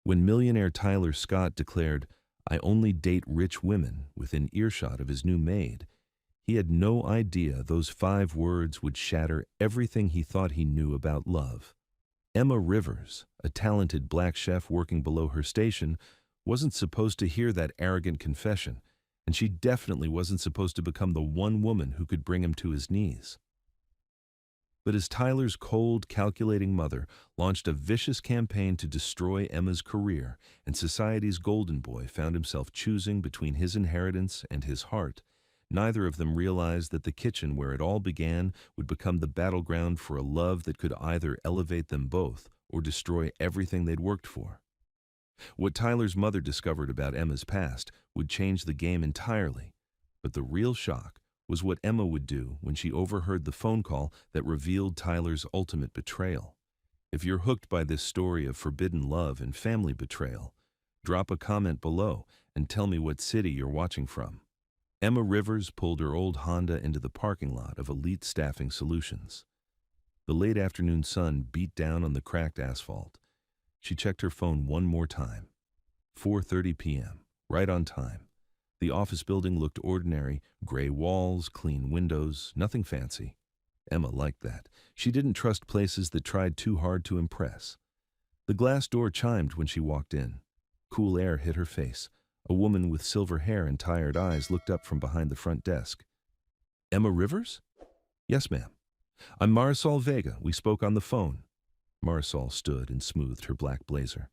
When millionaire Tyler Scott declared, "I only date rich women," within earshot of his new maid, he had no idea those 5 words would shatter everything he thought he knew about love. Emma Rivers, a talented black chef working below her station, wasn't supposed to hear that arrogant confession, and she definitely wasn't supposed to become the one woman who could bring him to his knees. But as Tyler's cold, calculating mother launched a vicious campaign to destroy Emma's career, and society's golden boy found himself choosing between his inheritance and his heart, neither of them realized that the kitchen where it all began would become the battleground for a love that could either elevate them both or destroy everything they'd worked for. What Tyler's mother discovered about Emma's past would change the game entirely, but the real shock was what Emma would do when she overheard the phone call that revealed Tyler's ultimate betrayal. If you're hooked by this story of forbidden love and family betrayal, drop a comment below and tell me what city you're watching from. Emma Rivers pulled her old Honda into the parking lot of Elite Staffing Solutions. The late afternoon sun beat down on the cracked asphalt. She checked her phone one more time. 4:30 p.m., right on time. The office building looked ordinary, gray walls, clean windows, nothing fancy. Emma liked that. She didn't trust places that tried too hard to impress. The glass door chimed when she walked in. Cool air hit her face. A woman with silver hair and tired eyes looked up from behind the front desk. "Emma Rivers?" "Yes, ma'am." "I'm Marisol Vega. We spoke on the phone." Marisol stood and smoothed her black blazer.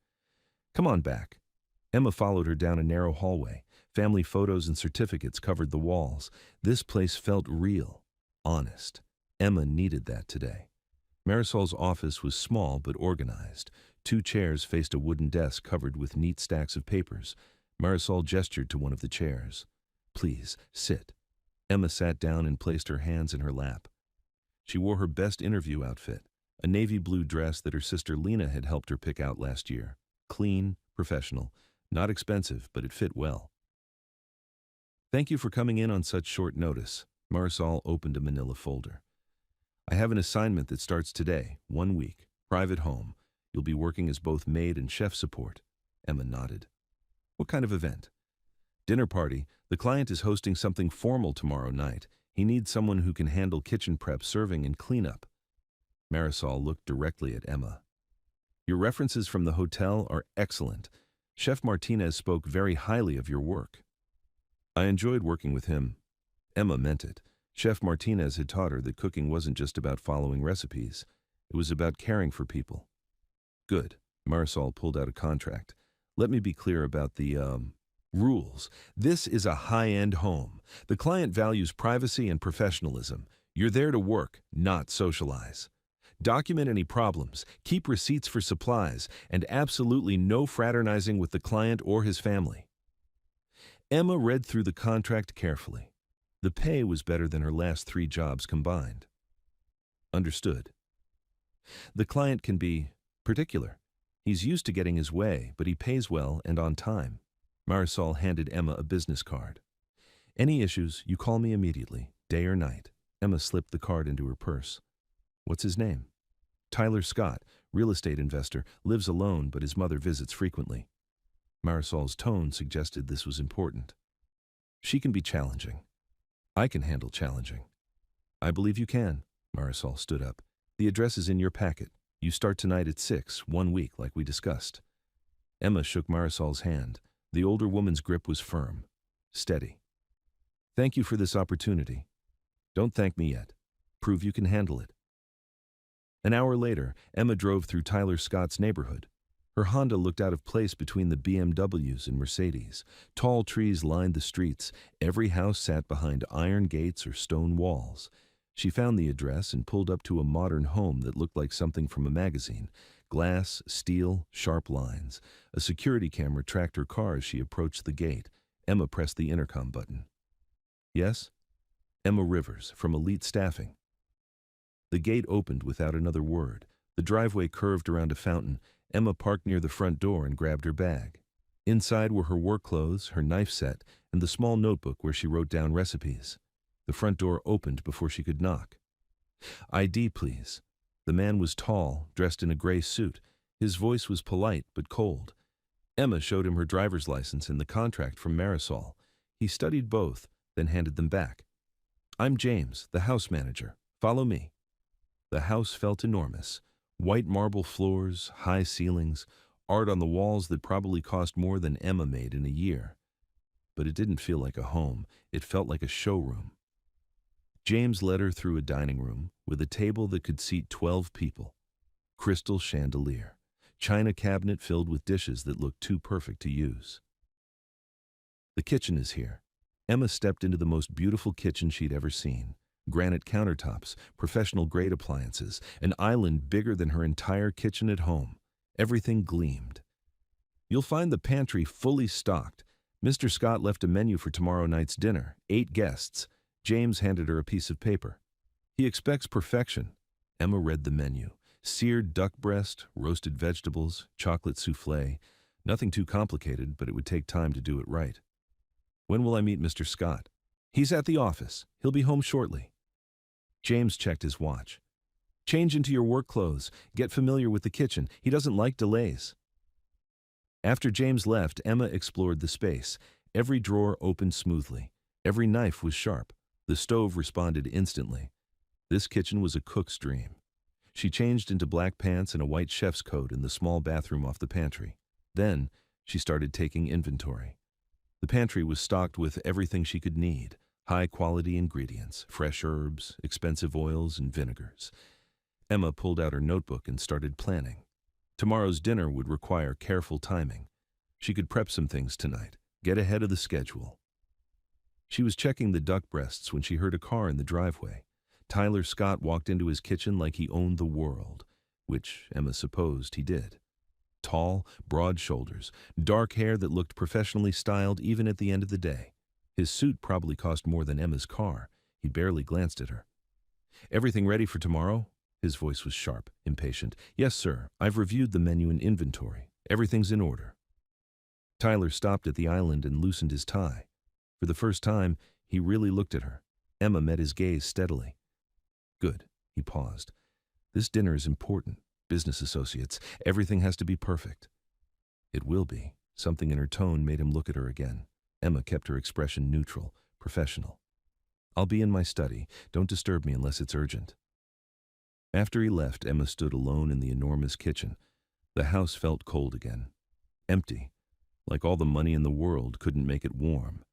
"Come on back." Emma followed her down a narrow hallway. Family photos and certificates covered the walls. This place felt real, honest. Emma needed that today. Marisol's office was small but organized. 2 chairs faced a wooden desk covered with neat stacks of papers. Marisol gestured to one of the chairs. "Please, sit." Emma sat down and placed her hands in her lap. She wore her best interview outfit, a navy blue dress that her sister Lena had helped her pick out last year. Clean, professional, not expensive, but it fit well. "Thank you for coming in on such short notice." Marisol opened a manila folder. "I have an assignment that starts today, 1 week, private home. You'll be working as both maid and chef support." Emma nodded. "What kind of event?" "Dinner party. The client is hosting something formal tomorrow night. He needs someone who can handle kitchen prep, serving, and cleanup." Marisol looked directly at Emma. "Your references from the hotel are excellent. Chef Martinez spoke very highly of your work." "I enjoyed working with him." Emma meant it. Chef Martinez had taught her that cooking wasn't just about following recipes. It was about caring for people. "Good." Marisol pulled out a contract. "Let me be clear about the, rules. This is a high-end home. The client values privacy and professionalism. You're there to work, not socialize. Document any problems, keep receipts for supplies, and absolutely no fraternizing with the client or his family." Emma read through the contract carefully. The pay was better than her last 3 jobs combined. "Understood." "The client can be particular. He's used to getting his way, but he pays well and on time." Marisol handed Emma a business card. "Any issues, you call me immediately, day or night." Emma slipped the card into her purse. "What's his name?" "Tyler Scott, real estate investor, lives alone, but his mother visits frequently." Marisol's tone suggested this was important. "She can be challenging. I can handle challenging." "I believe you can." Marisol stood up. "The address is in your packet. You start tonight at 6, 1 week, like we discussed." Emma shook Marisol's hand. The older woman's grip was firm, steady. "Thank you for this opportunity. Don't thank me yet. Prove you can handle it." An hour later, Emma drove through Tyler Scott's neighborhood. Her Honda looked out of place between the BMWs and Mercedes. Tall trees lined the streets. Every house sat behind iron gates or stone walls. She found the address and pulled up to a modern home that looked like something from a magazine. Glass, steel, sharp lines. A security camera tracked her car as she approached the gate. Emma pressed the intercom button. "Yes?" "Emma Rivers, from Elite Staffing." The gate opened without another word. The driveway curved around a fountain. Emma parked near the front door and grabbed her bag. Inside were her work clothes, her knife set, and the small notebook where she wrote down recipes. The front door opened before she could knock. "ID, please." The man was tall, dressed in a gray suit. His voice was polite but cold. Emma showed him her driver's license and the contract from Marisol. He studied both, then handed them back. "I'm James, the house manager. Follow me." The house felt enormous. White marble floors, high ceilings, art on the walls that probably cost more than Emma made in a year. But it didn't feel like a home. It felt like a showroom. James led her through a dining room with a table that could seat 12 people. Crystal chandelier. China cabinet filled with dishes that looked too perfect to use. "The kitchen is here." Emma stepped into the most beautiful kitchen she'd ever seen. Granite countertops, professional-grade appliances, an island bigger than her entire kitchen at home. Everything gleamed. "You'll find the pantry fully stocked. Mr. Scott left a menu for tomorrow night's dinner, 8 guests. James handed her a piece of paper. "He expects perfection." Emma read the menu. Seared duck breast, roasted vegetables, chocolate souffle. Nothing too complicated, but it would take time to do it right. "When will I meet Mr. Scott?" "He's at the office. He'll be home shortly." James checked his watch. "Change into your work clothes. Get familiar with the kitchen. He doesn't like delays." After James left, Emma explored the space. Every drawer opened smoothly. Every knife was sharp. The stove responded instantly. This kitchen was a cook's dream. She changed into black pants and a white chef's coat in the small bathroom off the pantry. Then, she started taking inventory. The pantry was stocked with everything she could need. High-quality ingredients, fresh herbs, expensive oils, and vinegars. Emma pulled out her notebook and started planning. Tomorrow's dinner would require careful timing. She could prep some things tonight, get ahead of the schedule. She was checking the duck breasts when she heard a car in the driveway. Tyler Scott walked into his kitchen like he owned the world, which Emma supposed he did. Tall, broad shoulders, dark hair that looked professionally styled even at the end of the day. His suit probably cost more than Emma's car. He barely glanced at her. "Everything ready for tomorrow?" His voice was sharp, impatient. "Yes, sir. I've reviewed the menu and inventory. Everything's in order." Tyler stopped at the island and loosened his tie. For the first time, he really looked at her. Emma met his gaze steadily. "Good." He paused. "This dinner is important. Business associates. Everything has to be perfect." "It will be." Something in her tone made him look at her again. Emma kept her expression neutral, professional. "I'll be in my study. Don't disturb me unless it's urgent." After he left, Emma stood alone in the enormous kitchen. The house felt cold again. Empty. Like all the money in the world couldn't make it warm.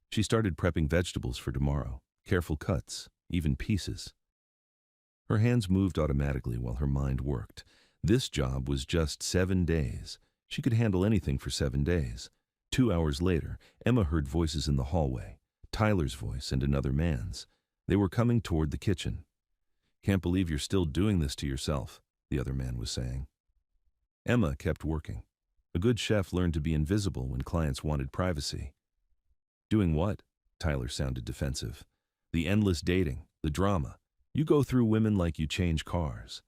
She started prepping vegetables for tomorrow. Careful cuts, even pieces. Her hands moved automatically while her mind worked. This job was just 7 days. She could handle anything for 7 days. 2 hours later, Emma heard voices in the hallway. Tyler's voice and another man's. They were coming toward the kitchen. "Can't believe you're still doing this to yourself," the other man was saying. Emma kept working. A good chef learned to be invisible when clients wanted privacy. "Doing what?" Tyler sounded defensive. "The endless dating, the drama. You go through women like you change cars."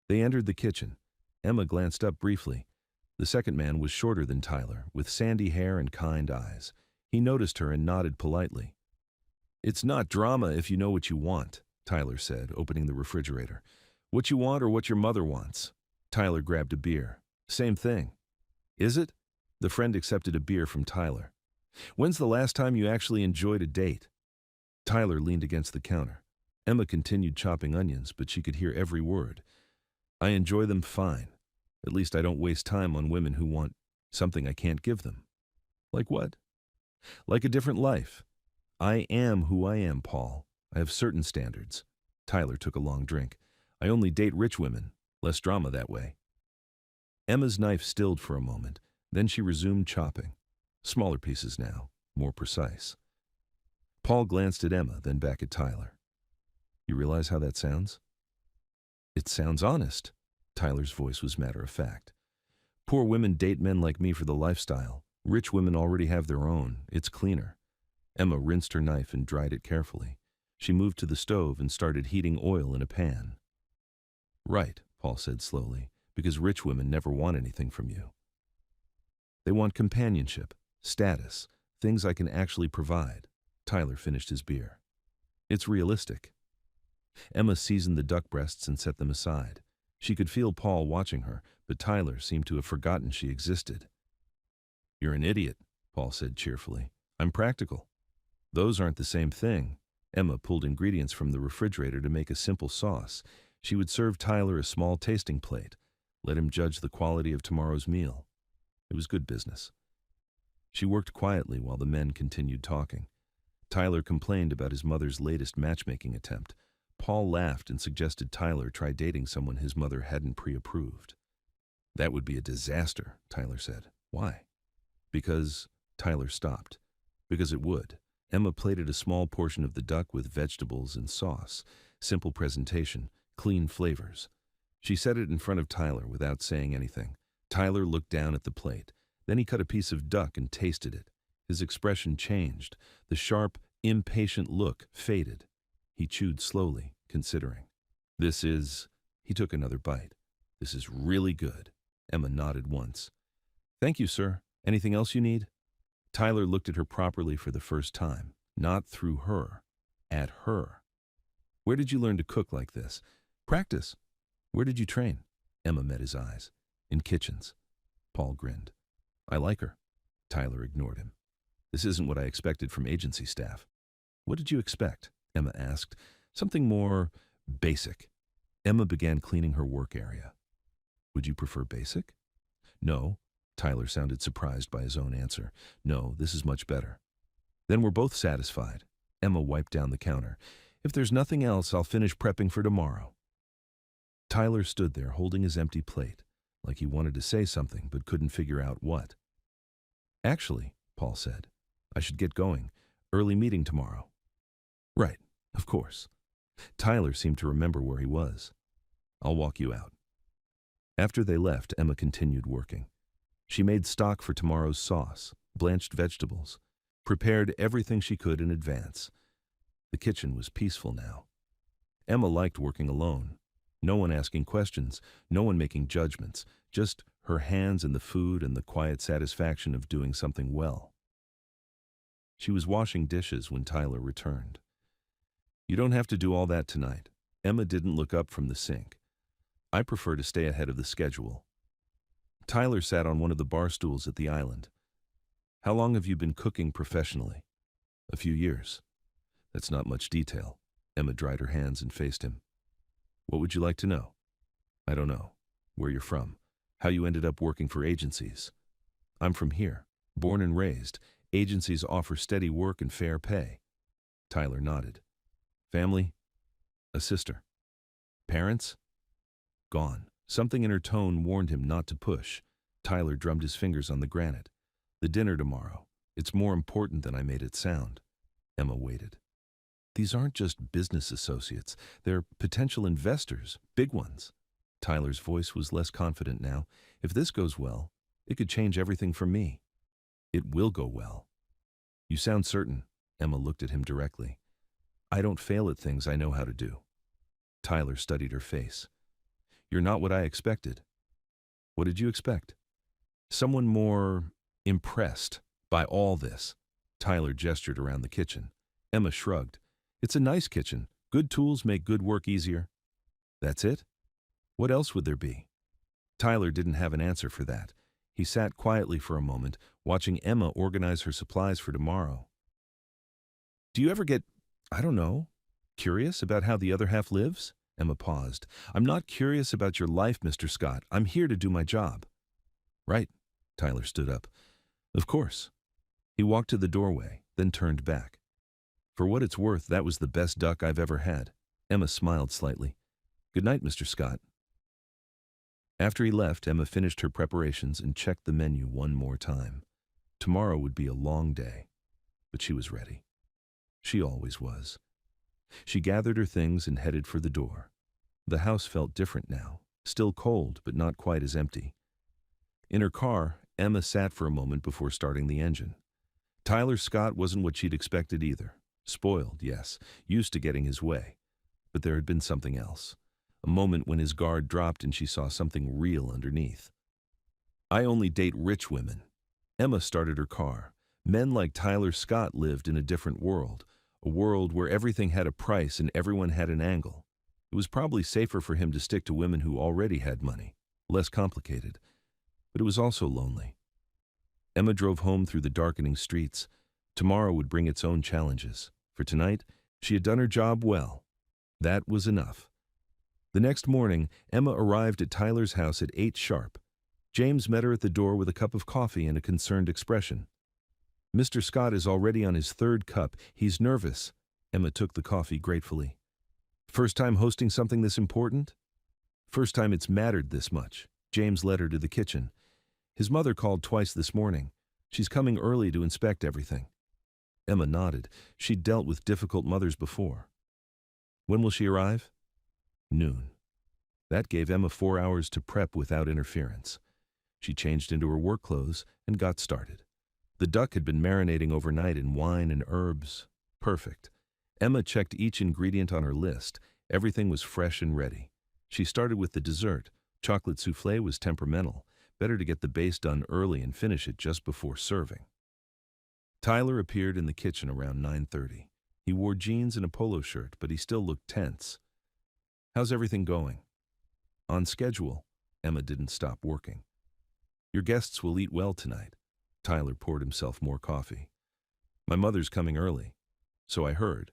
They entered the kitchen. Emma glanced up briefly. The second man was shorter than Tyler, with sandy hair and kind eyes. He noticed her and nodded politely. "It's not drama if you know what you want," Tyler said, opening the refrigerator. "What you want or what your mother wants." Tyler grabbed a beer. "Same thing." "Is it?" The friend accepted a beer from Tyler. "When's the last time you actually enjoyed a date?" Tyler leaned against the counter. Emma continued chopping onions, but she could hear every word. "I enjoy them fine. At least I don't waste time on women who want something I can't give them." "Like what?" "Like a different life. I am who I am, Paul. I have certain standards." Tyler took a long drink. "I only date rich women. Less drama that way." Emma's knife stilled for a moment. Then she resumed chopping. Smaller pieces now, more precise. Paul glanced at Emma, then back at Tyler. "You realize how that sounds?" "It sounds honest." Tyler's voice was matter-of-fact. "Poor women date men like me for the lifestyle. Rich women already have their own. It's cleaner." Emma rinsed her knife and dried it carefully. She moved to the stove and started heating oil in a pan. "Right," Paul said slowly, "because rich women never want anything from you. They want companionship, status, things I can actually provide." Tyler finished his beer. "It's realistic." Emma seasoned the duck breasts and set them aside. She could feel Paul watching her, but Tyler seemed to have forgotten she existed. "You're an idiot," Paul said cheerfully. "I'm practical." "Those aren't the same thing." Emma pulled ingredients from the refrigerator to make a simple sauce. She would serve Tyler a small tasting plate, let him judge the quality of tomorrow's meal. It was good business. She worked quietly while the men continued talking. Tyler complained about his mother's latest matchmaking attempt. Paul laughed and suggested Tyler try dating someone his mother hadn't pre-approved. "That would be a disaster," Tyler said. "Why?" "Because—" Tyler stopped. "Because it would." Emma plated a small portion of the duck with vegetables and sauce. Simple presentation, clean flavors. She set it in front of Tyler without saying anything. Tyler looked down at the plate. Then he cut a piece of duck and tasted it. His expression changed. The sharp, impatient look faded. He chewed slowly, considering. "This is—" He took another bite. "This is really good." Emma nodded once. "Thank you, sir. Anything else you need?" Tyler looked at her properly for the first time. Not through her. At her. "Where did you learn to cook like this?" "Practice." "Where did you train?" Emma met his eyes. "In kitchens." Paul grinned. "I like her." Tyler ignored him. "This isn't what I expected from agency staff." "What did you expect?" Emma asked. "Something more basic." Emma began cleaning her work area. "Would you prefer basic?" "No." Tyler sounded surprised by his own answer. "No, this is much better." "Then we're both satisfied." Emma wiped down the counter. "If there's nothing else, I'll finish prepping for tomorrow." Tyler stood there holding his empty plate, like he wanted to say something but couldn't figure out what. "Actually," Paul said, "I should get going. Early meeting tomorrow." "Right, of course." Tyler seemed to remember where he was. "I'll walk you out." After they left, Emma continued working. She made stock for tomorrow's sauce, blanched vegetables, prepared everything she could in advance. The kitchen was peaceful now. Emma liked working alone. No one asking questions, no one making judgments, just her hands and the food and the quiet satisfaction of doing something well. She was washing dishes when Tyler returned. "You don't have to do all that tonight." Emma didn't look up from the sink. "I prefer to stay ahead of the schedule." Tyler sat on one of the bar stools at the island. "How long have you been cooking professionally?" "A few years." "That's not much detail." Emma dried her hands and faced him. "What would you like to know?" "I don't know. Where you're from. How you ended up working for agencies." "I'm from here. Born and raised. Agencies offer steady work and fair pay." Tyler nodded. "Family?" "A sister." "Parents?" "Gone." Something in her tone warned him not to push. Tyler drummed his fingers on the granite. "The dinner tomorrow. It's more important than I made it sound." Emma waited. "These aren't just business associates. They're potential investors, big ones." Tyler's voice was less confident now. "If this goes well, it could change everything for me." "It will go well." "You sound certain." Emma looked at him directly. "I don't fail at things I know how to do." Tyler studied her face. "You're not what I expected." "What did you expect?" "Someone more impressed by all this." Tyler gestured around the kitchen. Emma shrugged. "It's a nice kitchen. Good tools make good work easier." "That's it? What else would there be?" Tyler didn't have an answer for that. He sat quietly for a moment, watching Emma organize her supplies for tomorrow. "Do you ever get, I don't know, curious about how the other half lives?" Emma paused. "I'm not curious about your life, Mr. Scott. I'm here to do my job." "Right." Tyler stood up. "Of course." He walked to the doorway, then turned back. "For what it's worth, that was the best duck I've ever had." Emma smiled slightly. "Good night, Mr. Scott." After he left, Emma finished her preparations and checked the menu one more time. Tomorrow would be a long day, but she was ready. She always was. She gathered her things and headed for the door. The house felt different now, still cold, but not quite as empty. In her car, Emma sat for a moment before starting the engine. Tyler Scott wasn't what she'd expected either. Spoiled, yes, used to getting his way. But there had been something else. A moment when his guard dropped and she saw something real underneath. "I only date rich women." Emma started her car. Men like Tyler Scott lived in a different world, a world where everything had a price and everyone had an angle. It was probably safer for him to stick to women who already had money, less complicated, but it was also lonely. Emma drove home through the darkening streets. Tomorrow would bring its own challenges. For tonight, she had done her job well. That was enough. The next morning, Emma arrived at Tyler's house at 8 sharp. James met her at the door with a cup of coffee and a concerned expression. "Mr. Scott is already on his 3rd cup. He's nervous." Emma took the coffee gratefully. "First time hosting something this important?" "First time it's mattered this much." James led her to the kitchen. "His mother called twice this morning. She's coming early to inspect everything." Emma nodded. She'd dealt with difficult mothers before. "When will she arrive?" "Noon." That gave Emma 4 hours to prep without interference. She changed into her work clothes and got started. The duck had been marinating overnight in wine and herbs. Perfect. Emma checked each ingredient on her list. Everything was fresh and ready. She started with the dessert. Chocolate soufflé was temperamental. Better to get the base done early and finish it just before serving. Tyler appeared in the kitchen around 9:30. He wore jeans and a polo shirt, but he still looked tense. "How's everything going?" "On schedule." Emma didn't stop working. "Your guests will eat well tonight." Tyler poured himself more coffee. "My mother's coming early." "So I heard."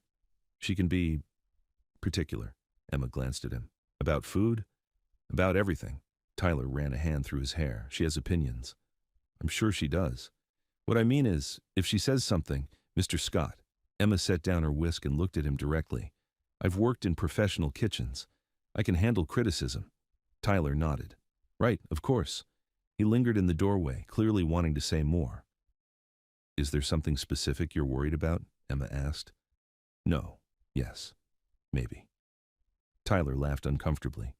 "She can be particular." Emma glanced at him. "About food?" "About everything." Tyler ran a hand through his hair. "She has opinions." "I'm sure she does." "What I mean is, if she says something, Mr. Scott." Emma set down her whisk and looked at him directly. "I've worked in professional kitchens. I can handle criticism." Tyler nodded. "Right, of course." He lingered in the doorway, clearly wanting to say more. "Is there something specific you're worried about?" Emma asked. "No. Yes. Maybe." Tyler laughed uncomfortably.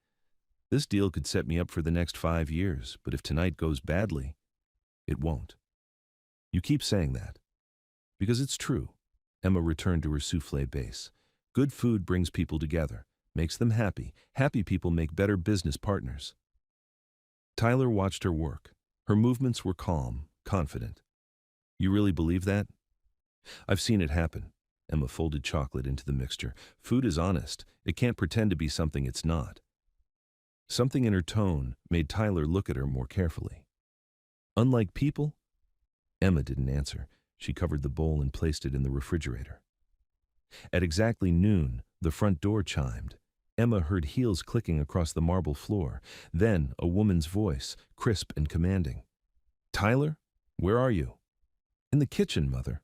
"This deal could set me up for the next 5 years, but if tonight goes badly, it won't." "You keep saying that." "Because it's true." Emma returned to her soufflé base. "Good food brings people together, makes them happy. Happy people make better business partners." Tyler watched her work. Her movements were calm, confident. "You really believe that?" "I've seen it happen." Emma folded chocolate into the mixture. "Food is honest. It can't pretend to be something it's not." Something in her tone made Tyler look at her more carefully. "Unlike people?" Emma didn't answer. She covered the bowl and placed it in the refrigerator. At exactly noon, the front door chimed. Emma heard heels clicking across the marble floor. Then a woman's voice, crisp and commanding. "Tyler, where are you?" "In the kitchen, Mother."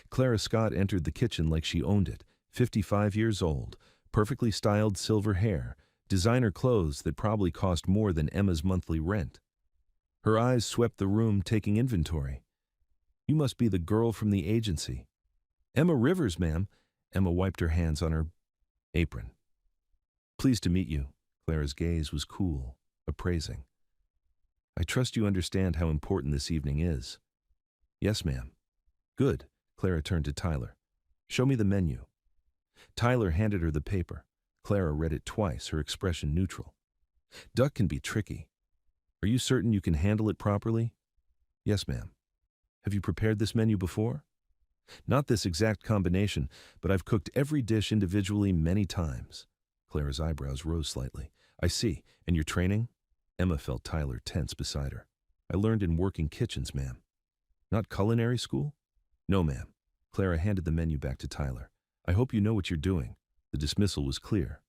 Clara Scott entered the kitchen like she owned it, 55 years old, perfectly styled silver hair, designer clothes that probably cost more than Emma's monthly rent. Her eyes swept the room, taking inventory. "You must be the girl from the agency." "Emma Rivers, ma'am." Emma wiped her hands on her apron. "Pleased to meet you." Clara's gaze was cool, appraising. "I trust you understand how important this evening is." "Yes, ma'am." "Good." Clara turned to Tyler. "Show me the menu." Tyler handed her the paper. Clara read it twice, her expression neutral. "Duck can be tricky. Are you certain you can handle it properly?" "Yes, ma'am." "Have you prepared this menu before?" "Not this exact combination, but I've cooked every dish individually many times." Clara's eyebrows rose slightly. "I see. And your training?" Emma felt Tyler tense beside her. "I learned in working kitchens, ma'am." "Not culinary school?" "No, ma'am." Clara handed the menu back to Tyler. "I hope you know what you're doing." The dismissal was clear.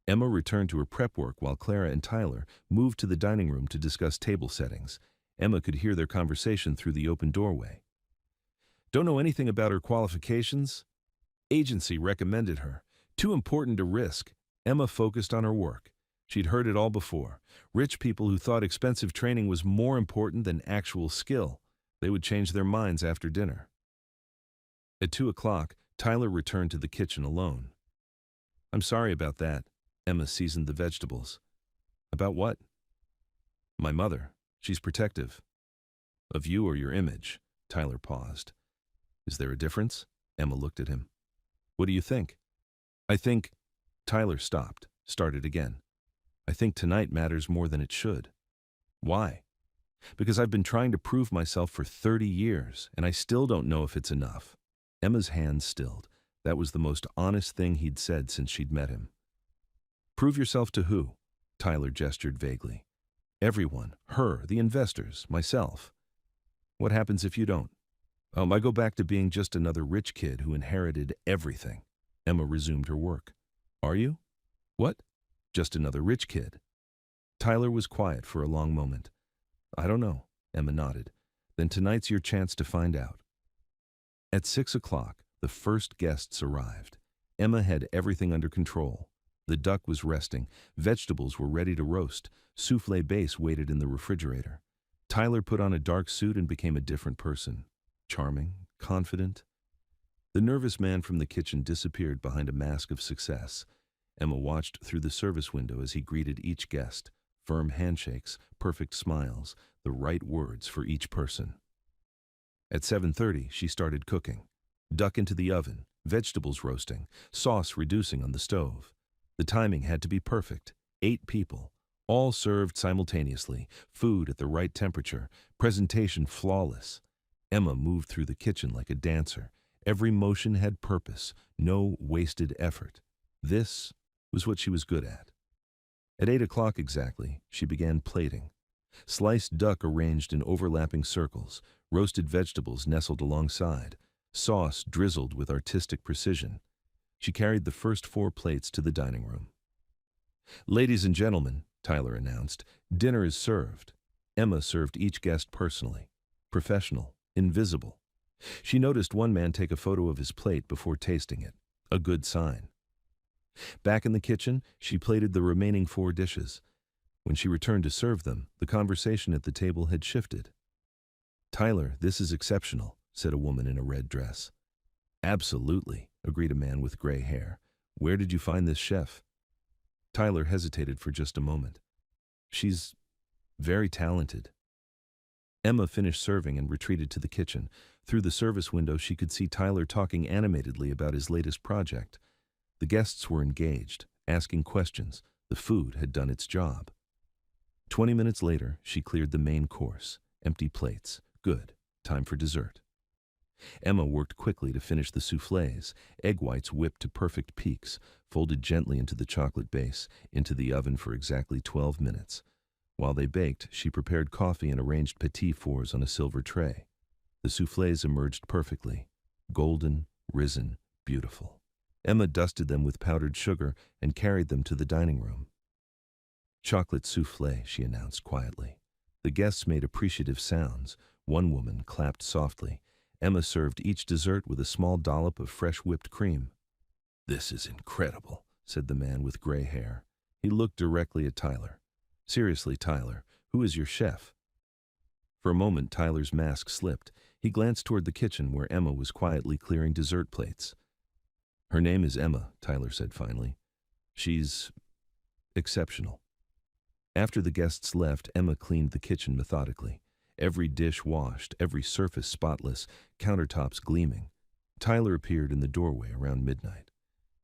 Emma returned to her prep work while Clara and Tyler moved to the dining room to discuss table settings. Emma could hear their conversation through the open doorway. "Don't know anything about her qualifications?" "Agency recommended her. Too important to risk." Emma focused on her work. She'd heard it all before. Rich people who thought expensive training was more important than actual skill. They would change their minds after dinner. At 2 o'clock, Tyler returned to the kitchen alone. "I'm sorry about that." Emma seasoned the vegetables. "About what?" "My mother. She's protective." "Of you or your image?" Tyler paused. "Is there a difference?" Emma looked at him. "What do you think?" "I think—" Tyler stopped, started again. "I think tonight matters more than it should." "Why?" "Because I've been trying to prove myself for 30 years, and I still don't know if it's enough." Emma's hands stilled. That was the most honest thing he'd said since she'd met him. Prove yourself to who? Tyler gestured vaguely. Everyone. Her, the investors, myself. What happens if you don't? I go back to being just another rich kid who inherited everything. Emma resumed her work. Are you? What? Just another rich kid. Tyler was quiet for a long moment. I don't know, Emma nodded. Then tonight's your chance to find out. At 6 o'clock, the first guests arrived. Emma had everything under control. The duck was resting, vegetables were ready to roast, souffle base waited in the refrigerator. Tyler put on a dark suit and became a different person. Charming, confident. The nervous man from the kitchen disappeared behind a mask of success. Emma watched through the service window as he greeted each guest. Firm handshakes, perfect smiles, the right words for each person. At 7:30, she started cooking. Duck into the oven, vegetables roasting, sauce reducing on the stove. The timing had to be perfect. 8 people, all served simultaneously, food at the right temperature, presentation flawless. Emma moved through the kitchen like a dancer. Every motion had purpose, no wasted effort. This was what she was good at. At 8 o'clock exactly, she began plating. Sliced duck arranged in overlapping circles, roasted vegetables nestled alongside, sauce drizzled with artistic precision. She carried the first 4 plates to the dining room. Ladies and gentlemen, Tyler announced, dinner is served. Emma served each guest personally. Professional, invisible. She noticed one man take a photo of his plate before tasting it. A good sign. Back in the kitchen, she plated the remaining 4 dishes. When she returned to serve them, the conversation at the table had shifted. Tyler, this is exceptional, said a woman in a red dress. Absolutely, agreed a man with gray hair. Where did you find this chef? Tyler hesitated for just a moment. She's very talented. Emma finished serving and retreated to the kitchen. Through the service window, she could see Tyler talking animatedly about his latest project. The guests were engaged, asking questions. The food had done its job. 20 minutes later, she cleared the main course. Empty plates. Good. Time for dessert. Emma worked quickly to finish the soufflés, egg whites whipped to perfect peaks, folded gently into the chocolate base, into the oven for exactly 12 minutes. While they baked, she prepared coffee and arranged petit fours on a silver tray. The soufflés emerged perfectly, golden, risen, beautiful. Emma dusted them with powdered sugar and carried them to the dining room. Chocolate soufflé, she announced quietly. The guests made appreciative sounds. One woman clapped softly. Emma served each dessert with a small dollop of fresh whipped cream. This is incredible, said the man with gray hair. He looked directly at Tyler. Seriously, Tyler, who is your chef? For a moment, Tyler's mask slipped. He glanced toward the kitchen where Emma was quietly clearing dessert plates. Her name is Emma, Tyler said finally. She's exceptional. After the guests left, Emma cleaned the kitchen methodically. Every dish washed, every surface spotless, countertops gleaming. Tyler appeared in the doorway around midnight.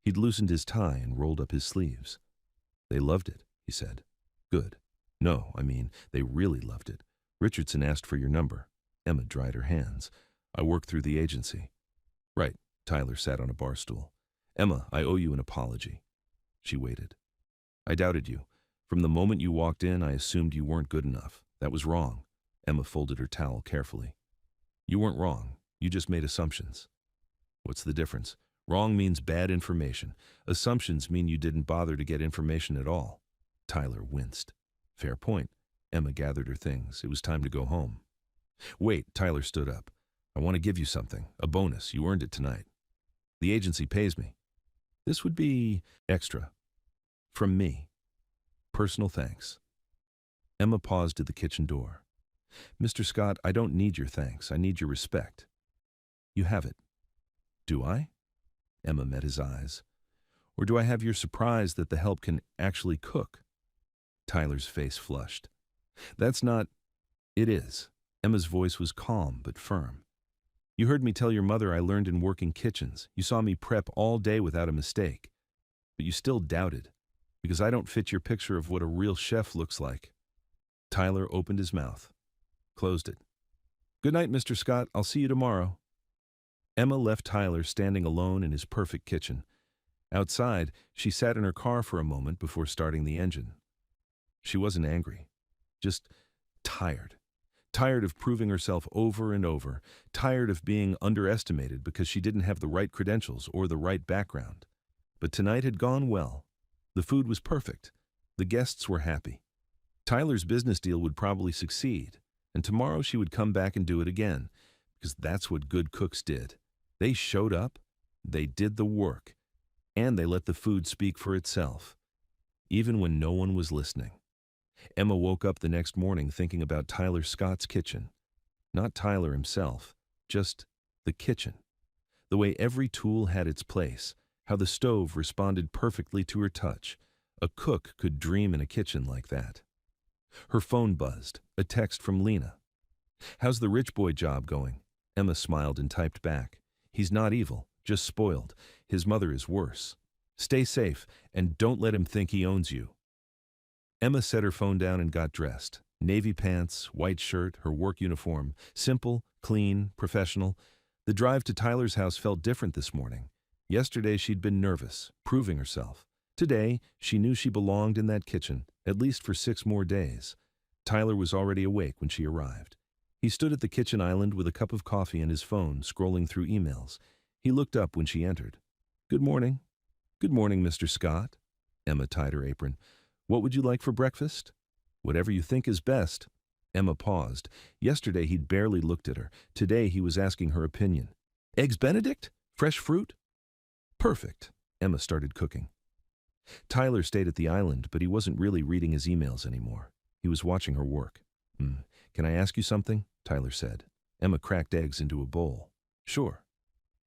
He'd loosened his tie and rolled up his sleeves. They loved it, he said. Good. No, I mean, they really loved it. Richardson asked for your number. Emma dried her hands. I work through the agency. Right. Tyler sat on a bar stool. Emma, I owe you an apology. She waited. I doubted you. From the moment you walked in, I assumed you weren't good enough. That was wrong. Emma folded her towel carefully. You weren't wrong. You just made assumptions. What's the difference? Wrong means bad information. Assumptions mean you didn't bother to get information at all. Tyler winced. Fair point. Emma gathered her things. It was time to go home. Wait, Tyler stood up. I want to give you something. A bonus. You earned it tonight. The agency pays me. This would be extra. From me. Personal thanks. Emma paused at the kitchen door. Mr. Scott, I don't need your thanks. I need your respect. You have it. Do I? Emma met his eyes. Or do I have your surprise that the help can actually cook? Tyler's face flushed. That's not... It is. Emma's voice was calm but firm. You heard me tell your mother I learned in working kitchens. You saw me prep all day without a mistake. But you still doubted, because I don't fit your picture of what a real chef looks like. Tyler opened his mouth. Closed it. Good night, Mr. Scott. I'll see you tomorrow. Emma left Tyler standing alone in his perfect kitchen. Outside, she sat in her car for a moment before starting the engine. She wasn't angry, just tired. Tired of proving herself over and over, tired of being underestimated because she didn't have the right credentials or the right background. But tonight had gone well. The food was perfect. The guests were happy. Tyler's business deal would probably succeed, and tomorrow she would come back and do it again, because that's what good cooks did. They showed up, they did the work, and they let the food speak for itself, even when no one was listening. Emma woke up the next morning thinking about Tyler Scott's kitchen. Not Tyler himself, just the kitchen. The way every tool had its place, how the stove responded perfectly to her touch. A cook could dream in a kitchen like that. Her phone buzzed, a text from Lena. "How's the rich boy job going?" Emma smiled and typed back. "He's not evil, just spoiled. His mother is worse. Stay safe, and don't let him think he owns you." Emma set her phone down and got dressed. Navy pants, white shirt, her work uniform. Simple, clean, professional. The drive to Tyler's house felt different this morning. Yesterday she'd been nervous, proving herself. Today, she knew she belonged in that kitchen, at least for 6 more days. Tyler was already awake when she arrived. He stood at the kitchen island with a cup of coffee and his phone, scrolling through emails. He looked up when she entered. "Good morning." "Good morning, Mr. Scott." Emma tied her apron. "What would you like for breakfast?" "Whatever you think is best." Emma paused. Yesterday he'd barely looked at her. Today he was asking her opinion. "Eggs Benedict? Fresh fruit?" "Perfect." Emma started cooking. Tyler stayed at the island, but he wasn't really reading his emails anymore. He was watching her work. "Can I ask you something?" Tyler said. Emma cracked eggs into a bowl. "Sure."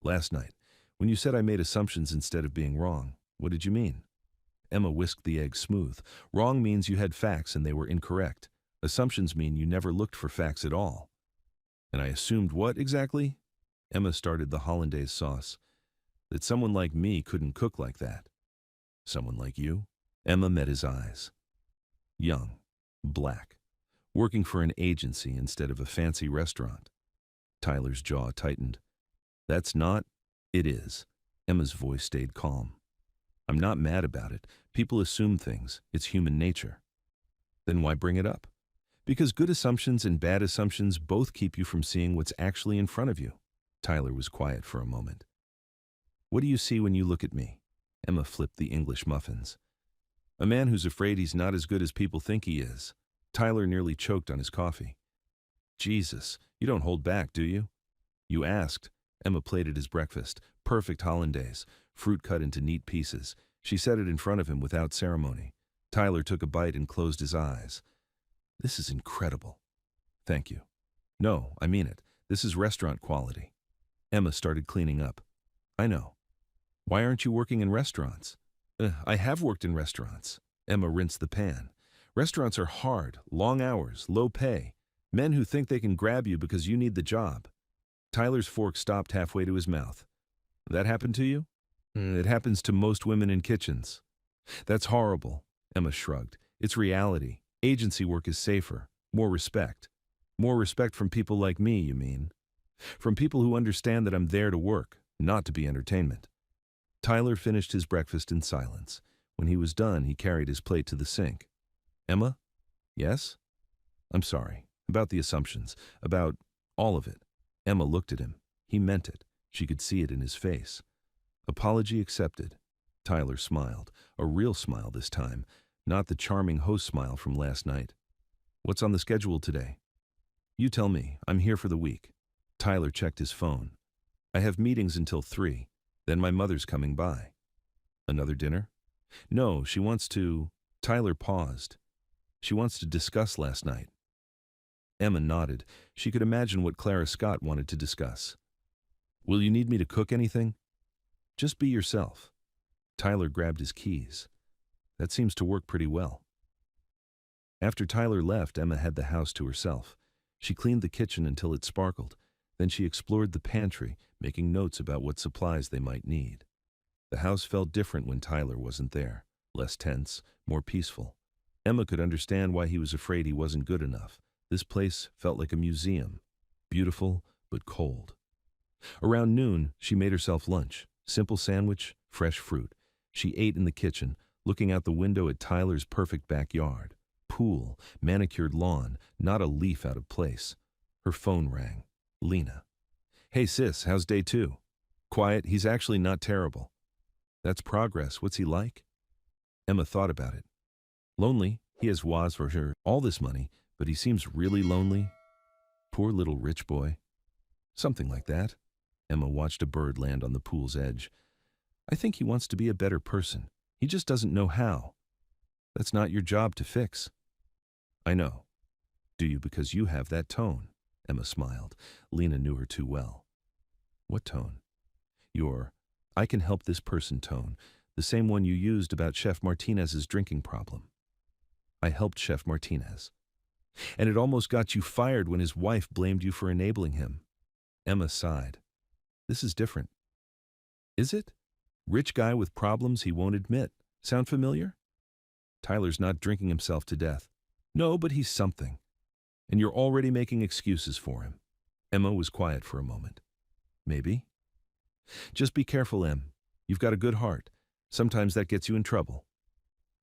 "Last night, when you said I made assumptions instead of being wrong, what did you mean?" Emma whisked the eggs smooth. "Wrong means you had facts and they were incorrect. Assumptions mean you never looked for facts at all." "And I assumed what exactly?" Emma started the hollandaise sauce. "That someone like me couldn't cook like that." "Someone like you?" Emma met his eyes. Young, black, working for an agency instead of a fancy restaurant. Tyler's jaw tightened. "That's not, it is." Emma's voice stayed calm. "I'm not mad about it. People assume things. It's human nature." "Then why bring it up?" "Because good assumptions and bad assumptions both keep you from seeing what's actually in front of you." Tyler was quiet for a moment. "What do you see when you look at me?" Emma flipped the English muffins. "A man who's afraid he's not as good as people think he is." Tyler nearly choked on his coffee. "Jesus, you don't hold back, do you?" "You asked." Emma plated his breakfast. Perfect hollandaise, fruit cut into neat pieces. She set it in front of him without ceremony. Tyler took a bite and closed his eyes. "This is incredible." "Thank you." "No, I mean it. This is restaurant quality." Emma started cleaning up. "I know. Why aren't you working in restaurants?" I have worked in restaurants." Emma rinsed the pan. "Restaurants are hard, long hours, low pay. Men who think they can grab you because you need the job." Tyler's fork stopped halfway to his mouth. "That happened to you?" "It happens to most women in kitchens." "That's horrible." Emma shrugged. "It's reality. Agency work is safer. More respect." "More respect from people like me, you mean?" "From people who understand that I'm there to work, not to be entertainment." Tyler finished his breakfast in silence. When he was done, he carried his plate to the sink. "Emma?" "Yes?" "I'm sorry. About the assumptions. About all of it." Emma looked at him. He meant it. She could see it in his face. "Apology accepted." Tyler smiled. A real smile this time, not the charming host smile from last night. "What's on the schedule today?" "You tell me. I'm here for the week." Tyler checked his phone. "I have meetings until 3. Then my mother's coming by." "Another dinner?" "No, she wants to—" Tyler paused. "She wants to discuss last night." Emma nodded. She could imagine what Clara Scott wanted to discuss. "Will you need me to cook anything?" "Just be yourself." Tyler grabbed his keys. "That seems to work pretty well." After Tyler left, Emma had the house to herself. She cleaned the kitchen until it sparkled. Then she explored the pantry, making notes about what supplies they might need. The house felt different when Tyler wasn't there. Less tense, more peaceful. Emma could understand why he was afraid he wasn't good enough. This place felt like a museum. Beautiful, but cold. Around noon, she made herself lunch. Simple sandwich, fresh fruit. She ate in the kitchen, looking out the window at Tyler's perfect backyard. Pool, manicured lawn, not a leaf out of place. Her phone rang. Lena. "Hey sis, how's day 2? "Quiet, he's actually not terrible." "That's progress. What's he like?" Emma thought about it. "Lonely. He has was for her all this money, but he seems really lonely. Poor little rich boy." "Something like that." Emma watched a bird land on the pool's edge. "I think he wants to be a better person. He just doesn't know how." "That's not your job to fix." "I know." "Do you because you have that tone?" Emma smiled. Lena knew her too well. "What tone?" "Your, I can help this person tone, the same one you used about Chef Martinez's drinking problem." "I helped Chef Martinez." "And it almost got you fired when his wife blamed you for enabling him." Emma sighed. "This is different." "Is it? Rich guy with problems he won't admit. Sound familiar?" "Tyler's not drinking himself to death." "No, but he's something. And you're already making excuses for him." Emma was quiet for a moment. "Maybe." "Just be careful, Em. You've got a good heart. Sometimes that gets you in trouble."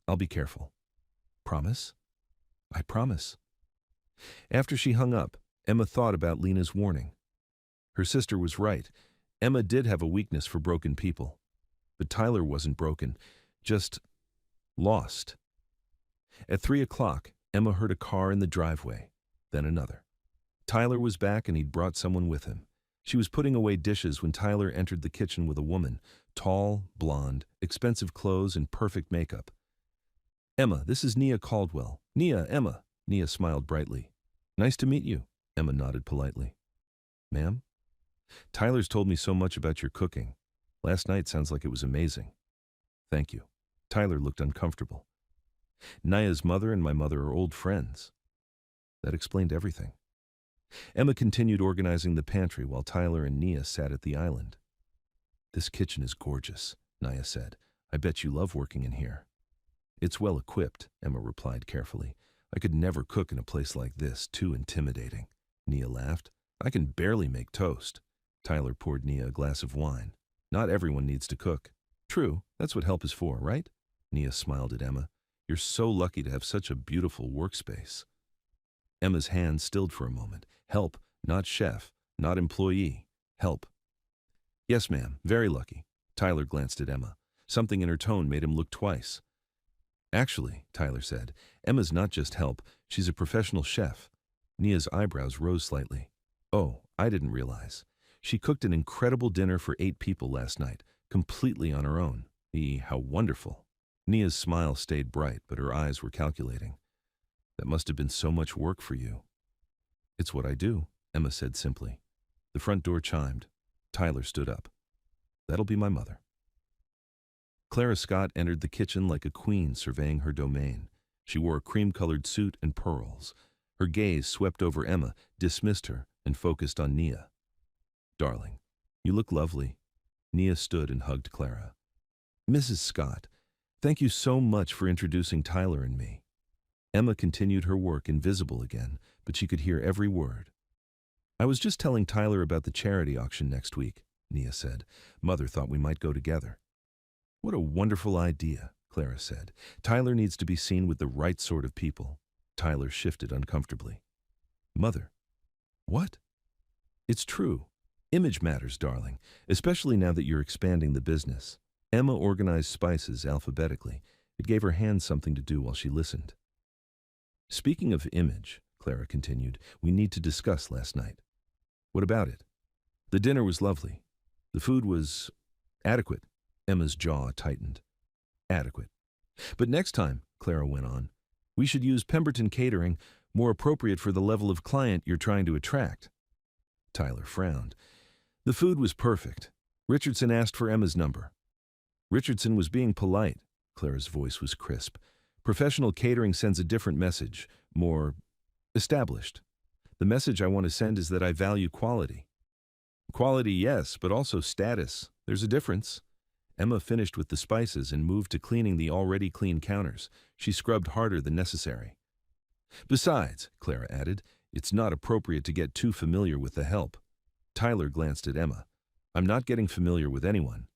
"I'll be careful." "Promise?" "I promise." After she hung up, Emma thought about Lena's warning. Her sister was right. Emma did have a weakness for broken people. But Tyler wasn't broken, just lost. At 3 o'clock, Emma heard a car in the driveway, then another. Tyler was back and he'd brought someone with him. She was putting away dishes when Tyler entered the kitchen with a woman, tall, blonde, expensive clothes, and perfect makeup. "Emma, this is Nia Caldwell." "Nia, Emma." Nia smiled brightly. "Nice to meet you." Emma nodded politely. "Ma'am?" "Tyler's told me so much about your cooking. Last night sounds like it was amazing." "Thank you." Tyler looked uncomfortable. "Nia's mother and my mother are old friends." That explained everything. Emma continued organizing the pantry while Tyler and Nia sat at the island. "This kitchen is gorgeous," Nia said. "I bet you love working in here." "It's well equipped," Emma replied carefully. "I could never cook in a place like this, too intimidating." Nia laughed. "I can barely make toast." Tyler poured Nia a glass of wine. "Not everyone needs to cook." "True, that's what help is for, right?" Nia smiled at Emma. "You're so lucky to have such a beautiful workspace." Emma's hand stilled for a moment. Help, not chef, not employee. Help. "Yes, ma'am, very lucky." Tyler glanced at Emma. Something in her tone made him look twice. "Actually," Tyler said, "Emma's not just help, she's a professional chef." Nia's eyebrows rose slightly. "Oh, I didn't realize. She cooked an incredible dinner for 8 people last night, completely on her own. How wonderful." Nia's smile stayed bright, but her eyes were calculating. "That must have been so much work for you." "It's what I do," Emma said simply. The front door chimed. Tyler stood up. "That'll be my mother." Clara Scott entered the kitchen like a queen surveying her domain. She wore a cream-colored suit and pearls. Her gaze swept over Emma, dismissed her, and focused on Nia. "Darling, you look lovely." Nia stood and hugged Clara. "Mrs. Scott, thank you so much for introducing Tyler and me." Emma continued her work invisible again, but she could hear every word. "I was just telling Tyler about the charity auction next week," Nia said. "Mother thought we might go together." "What a wonderful idea," Clara said. "Tyler needs to be seen with the right sort of people." Tyler shifted uncomfortably. "Mother." "What?" "It's true. Image matters, darling, especially now that you're expanding the business." Emma organized spices alphabetically. It gave her hands something to do while she listened. "Speaking of image," Clara continued, "we need to discuss last night." "What about it?" "The dinner was lovely. The food was adequate." Emma's jaw tightened. "Adequate. But next time," Clara went on, "we should use Pemberton catering, more appropriate for the level of client you're trying to attract." Tyler frowned. "The food was perfect. Richardson asked for Emma's number." "Richardson was being polite." Clara's voice was crisp. "Professional catering sends a different message, more established. The message I want to send is that I value quality." "Quality, yes, but also status. There's a difference." Emma finished with the spices and moved to cleaning the already clean counters. She scrubbed harder than necessary. "Besides," Clara added, "it's not appropriate to get too familiar with the help." Tyler glanced at Emma. "I'm not getting familiar with anyone."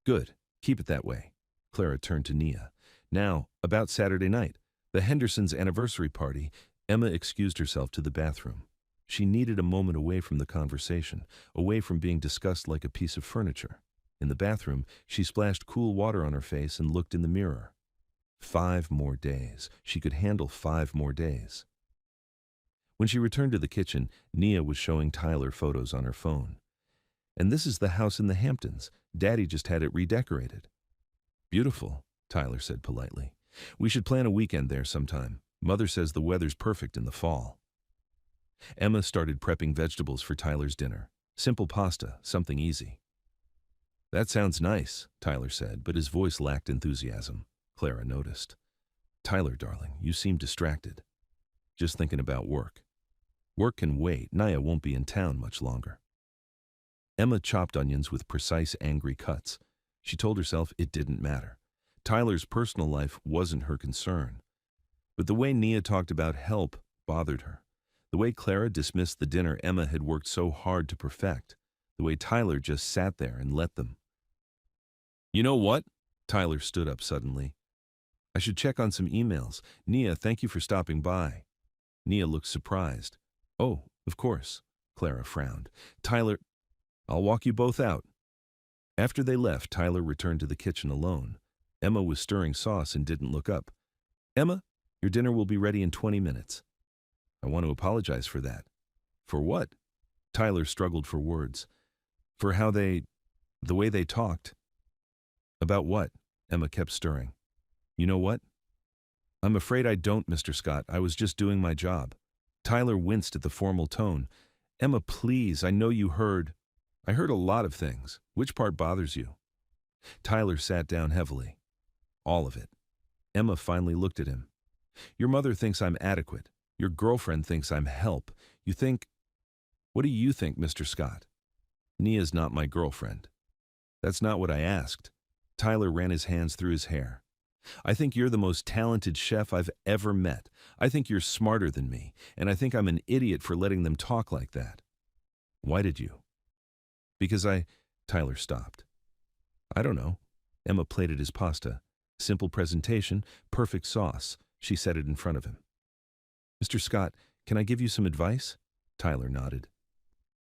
"Good. Keep it that way." Clara turned to Nia. Now, about Saturday night, the Hendersons' anniversary party. Emma excused herself to the bathroom. She needed a moment away from the conversation, away from being discussed like a piece of furniture. In the bathroom, she splashed cool water on her face and looked in the mirror. 5 more days. She could handle 5 more days. When she returned to the kitchen, Nia was showing Tyler photos on her phone. And this is the house in the Hamptons. Daddy just had it redecorated. Beautiful, Tyler said politely. We should plan a weekend there sometime. Mother says the weather's perfect in the fall. Emma started prepping vegetables for Tyler's dinner. Simple pasta, something easy. That sounds nice, Tyler said, but his voice lacked enthusiasm. Clara noticed. Tyler, darling, you seem distracted. Just thinking about work. Work can wait. Nia won't be in town much longer. Emma chopped onions with precise, angry cuts. She told herself it didn't matter. Tyler's personal life wasn't her concern. But the way Nia talked about help bothered her. The way Clara dismissed the dinner Emma had worked so hard to perfect. The way Tyler just sat there and let them. You know what? Tyler stood up suddenly. I should check on some emails. Nia, thank you for stopping by. Nia looked surprised. Oh, of course. Clara frowned. Tyler, I'll walk you both out. After they left, Tyler returned to the kitchen alone. Emma was stirring sauce and didn't look up. Emma, your dinner will be ready in 20 minutes. I want to apologize for that. For what? Tyler struggled for words. For how the way they talked. About what? Emma kept stirring. You know what? I'm afraid I don't, Mr. Scott. I was just doing my job. Tyler winced at the formal tone. Emma, please, I know you heard. I heard a lot of things. Which part bothers you? Tyler sat down heavily. All of it. Emma finally looked at him. Your mother thinks I'm adequate. Your girlfriend thinks I'm help. You think... What do you think, Mr. Scott? Nia's not my girlfriend. That's not what I asked. Tyler ran his hands through his hair. I think you're the most talented chef I've ever met. I think you're smarter than me, and I think I'm an idiot for letting them talk like that. Why did you? Because Tyler stopped. I don't know. Emma plated his pasta. Simple presentation, perfect sauce. She set it in front of him. Mr. Scott, can I give you some advice? Tyler nodded.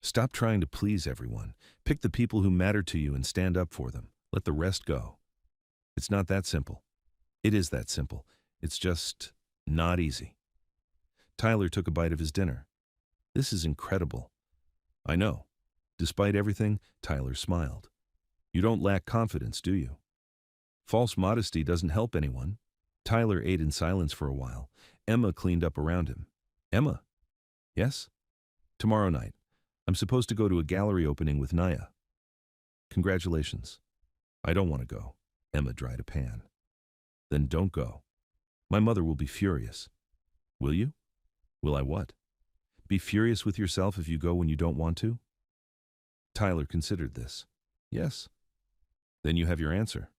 Stop trying to please everyone. Pick the people who matter to you and stand up for them. Let the rest go. It's not that simple. It is that simple. It's just not easy. Tyler took a bite of his dinner. This is incredible. I know. Despite everything, Tyler smiled. You don't lack confidence, do you? False modesty doesn't help anyone. Tyler ate in silence for a while. Emma cleaned up around him. Emma? Yes? Tomorrow night. I'm supposed to go to a gallery opening with Nia. Congratulations. I don't want to go. Emma dried a pan. Then don't go. My mother will be furious. Will you? Will I what? Be furious with yourself if you go when you don't want to? Tyler considered this. Yes. Then you have your answer.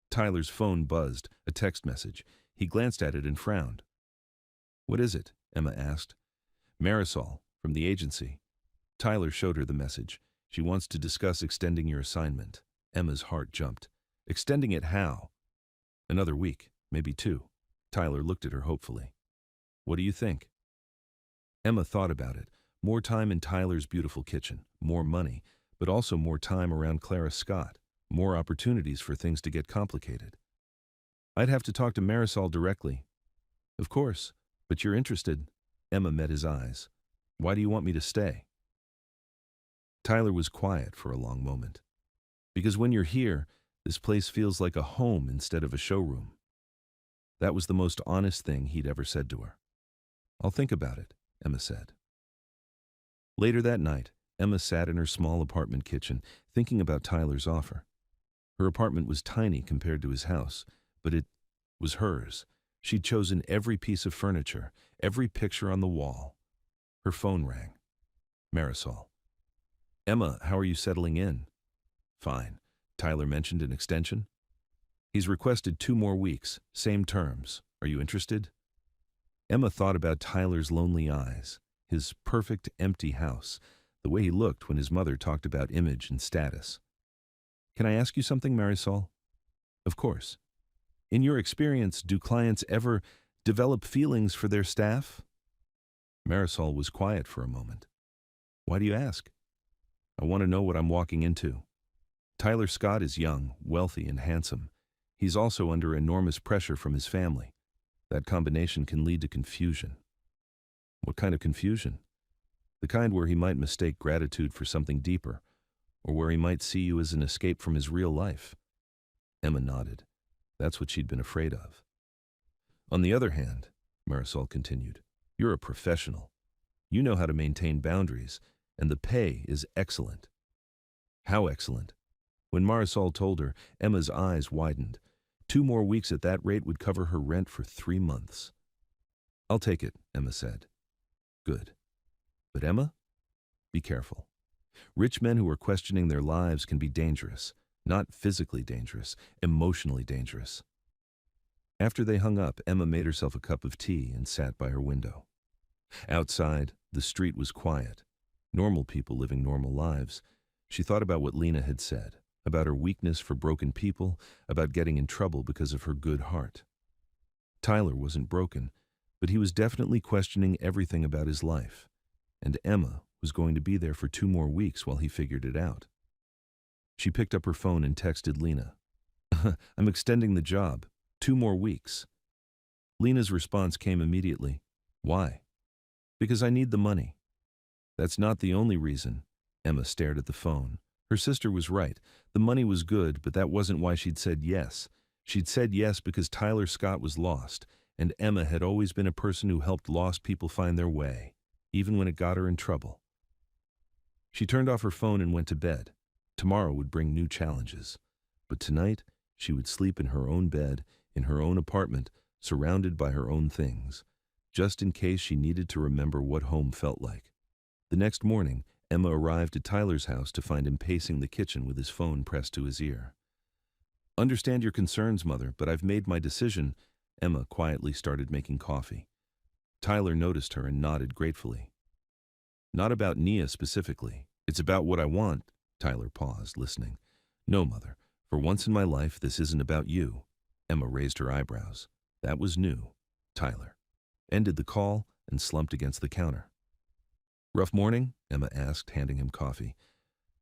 Tyler's phone buzzed, a text message. He glanced at it and frowned. What is it? Emma asked. Marisol, from the agency. Tyler showed her the message. She wants to discuss extending your assignment. Emma's heart jumped. Extending it how? Another week, maybe 2. Tyler looked at her hopefully. What do you think? Emma thought about it. More time in Tyler's beautiful kitchen, more money, but also more time around Clara Scott, more opportunities for things to get complicated. I'd have to talk to Marisol directly. Of course, but you're interested. Emma met his eyes. Why do you want me to stay? Tyler was quiet for a long moment. Because when you're here, this place feels like a home instead of a showroom. That was the most honest thing he'd ever said to her. I'll think about it, Emma said. Later that night, Emma sat in her small apartment kitchen, thinking about Tyler's offer. Her apartment was tiny compared to his house, but it was hers. She'd chosen every piece of furniture, every picture on the wall. Her phone rang. Marisol. Emma, how are you settling in? Fine. Tyler mentioned an extension. He's requested 2 more weeks, same terms. Are you interested? Emma thought about Tyler's lonely eyes, his perfect empty house, the way he looked when his mother talked about image and status. Can I ask you something, Marisol? Of course. In your experience, do clients ever develop feelings for their staff? Marisol was quiet for a moment. Why do you ask? I want to know what I'm walking into. Tyler Scott is young, wealthy, and handsome. He's also under enormous pressure from his family. That combination can lead to confusion. What kind of confusion? The kind where he might mistake gratitude for something deeper, or where he might see you as an escape from his real life. Emma nodded. That's what she'd been afraid of. On the other hand, Marisol continued, you're a professional. You know how to maintain boundaries, and the pay is excellent. How excellent? When Marisol told her, Emma's eyes widened. 2 more weeks at that rate would cover her rent for 3 months. I'll take it, Emma said. Good. But Emma, be careful. Rich men who are questioning their lives can be dangerous. Not physically dangerous, emotionally dangerous. After they hung up, Emma made herself a cup of tea and sat by her window. Outside, the street was quiet. Normal people living normal lives. She thought about what Lena had said, about her weakness for broken people, about getting in trouble because of her good heart. Tyler wasn't broken, but he was definitely questioning everything about his life, and Emma was going to be there for 2 more weeks while he figured it out. She picked up her phone and texted Lena. I'm extending the job. 2 more weeks. Lena's response came immediately. Why? Because I need the money. That's not the only reason. Emma stared at the phone. Her sister was right. The money was good, but that wasn't why she'd said yes. She'd said yes because Tyler Scott was lost, and Emma had always been a person who helped lost people find their way, even when it got her in trouble. She turned off her phone and went to bed. Tomorrow would bring new challenges. But tonight, she would sleep in her own bed, in her own apartment, surrounded by her own things, just in case she needed to remember what home felt like. The next morning, Emma arrived at Tyler's house to find him pacing the kitchen with his phone pressed to his ear. Understand your concerns, Mother, but I've made my decision. Emma quietly started making coffee. Tyler noticed her and nodded gratefully. Not about Nia specifically. It's about what I want. Tyler paused, listening. No, Mother. For once in my life, this isn't about you. Emma raised her eyebrows. That was new. Tyler ended the call and slumped against the counter. Rough morning? Emma asked, handing him coffee.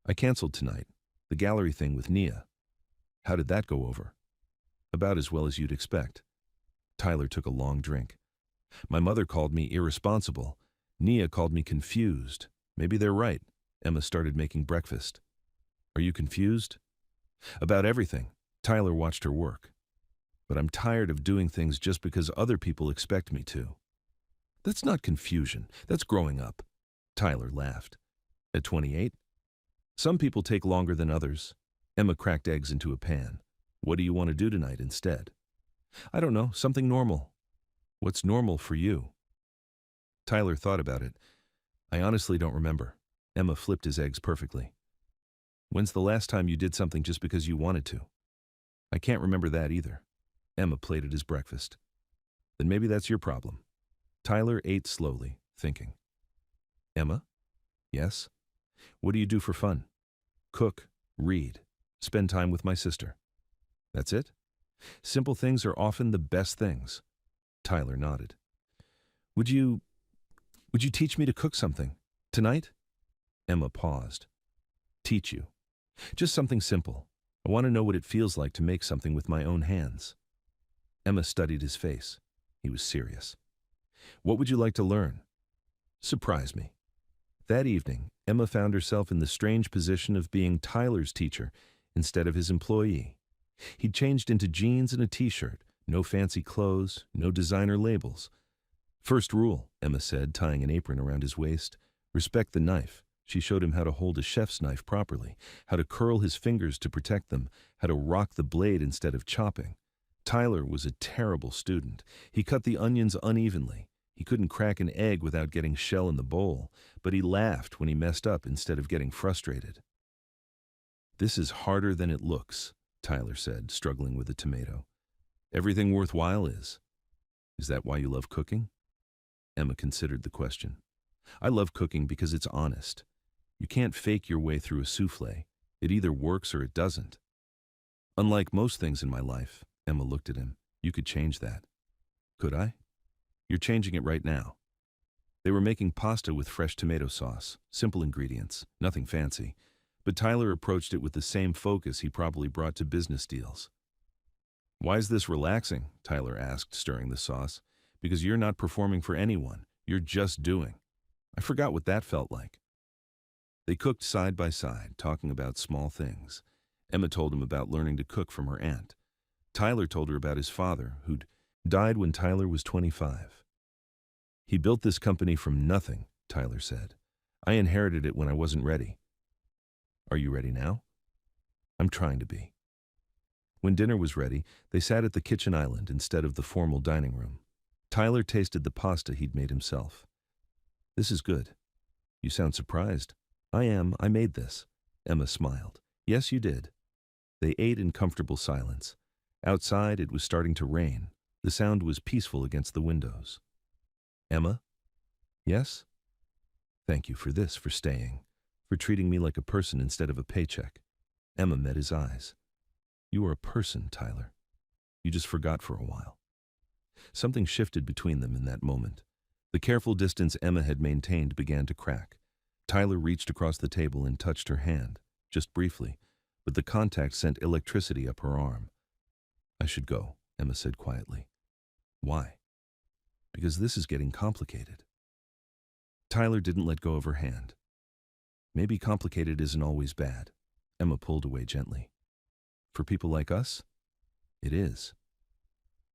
I canceled tonight. The gallery thing with Nia. How did that go over? About as well as you'd expect. Tyler took a long drink. My mother called me irresponsible. Nia called me confused. Maybe they're right. Emma started making breakfast. Are you confused? About everything. Tyler watched her work. But I'm tired of doing things just because other people expect me to. That's not confusion. That's growing up. Tyler laughed. At 28? Some people take longer than others. Emma cracked eggs into a pan. What do you want to do tonight instead? I don't know, something normal. What's normal for you? Tyler thought about it. I honestly don't remember. Emma flipped his eggs perfectly. When's the last time you did something just because you wanted to? I can't remember that either. Emma plated his breakfast. Then maybe that's your problem. Tyler ate slowly, thinking. Emma? Yes? What do you do for fun? Cook, read, spend time with my sister. That's it? Simple things are often the best things. Tyler nodded. Would you teach me to cook something? Tonight? Emma paused. Teach you. Just something simple. I want to know what it feels like to make something with my own hands. Emma studied his face. He was serious. What would you like to learn? Surprise me. That evening, Emma found herself in the strange position of being Tyler's teacher instead of his employee. He'd changed into jeans and a t-shirt, no fancy clothes, no designer labels. First rule, Emma said, tying an apron around his waist. Respect the knife. She showed him how to hold a chef's knife properly, how to curl his fingers to protect them, how to rock the blade instead of chopping. Tyler was a terrible student. He cut the onions unevenly. He couldn't crack an egg without getting shell in the bowl, but he laughed when he messed up instead of getting frustrated. This is harder than it looks, Tyler said, struggling with a tomato. Everything worthwhile is. Is that why you love cooking? Emma considered the question. I love cooking because it's honest. You can't fake your way through a souffle. It either works or it doesn't. Unlike most things in my life, Emma looked at him. You could change that. Could I? You're changing it right now. They were making pasta with fresh tomato sauce, simple ingredients, nothing fancy. But Tyler approached it with the same focus he probably brought to business deals. Why is this relaxing? Tyler asked, stirring the sauce. Because you're not performing for anyone. You're just doing. I forgot what that felt like. They cooked side by side, talking about small things. Emma told him about learning to cook from her aunt. Tyler told her about his father, who'd died when Tyler was 25. He built this company from nothing, Tyler said. I inherited it when I wasn't ready. Are you ready now? I'm trying to be. When dinner was ready, they sat at the kitchen island instead of the formal dining room. Tyler tasted the pasta he'd made himself. This is good. You sound surprised. I am. I made this. Emma smiled. Yes, you did. They ate in comfortable silence. Outside, it was starting to rain. The sound was peaceful against the windows. Emma? Yes? Thank you for this, for staying, for treating me like a person instead of a paycheck. Emma met his eyes. You are a person, Tyler. You just forgot for a while. Something shifted between them in that moment. The careful distance Emma had maintained began to crack. Tyler reached across the table and touched her hand, just briefly, but the contact sent electricity up her arm. I should go, Emma said quietly. Why? Because this is getting complicated. Tyler didn't let go of her hand. Maybe complicated isn't always bad. Emma pulled away gently. For people like us? It is.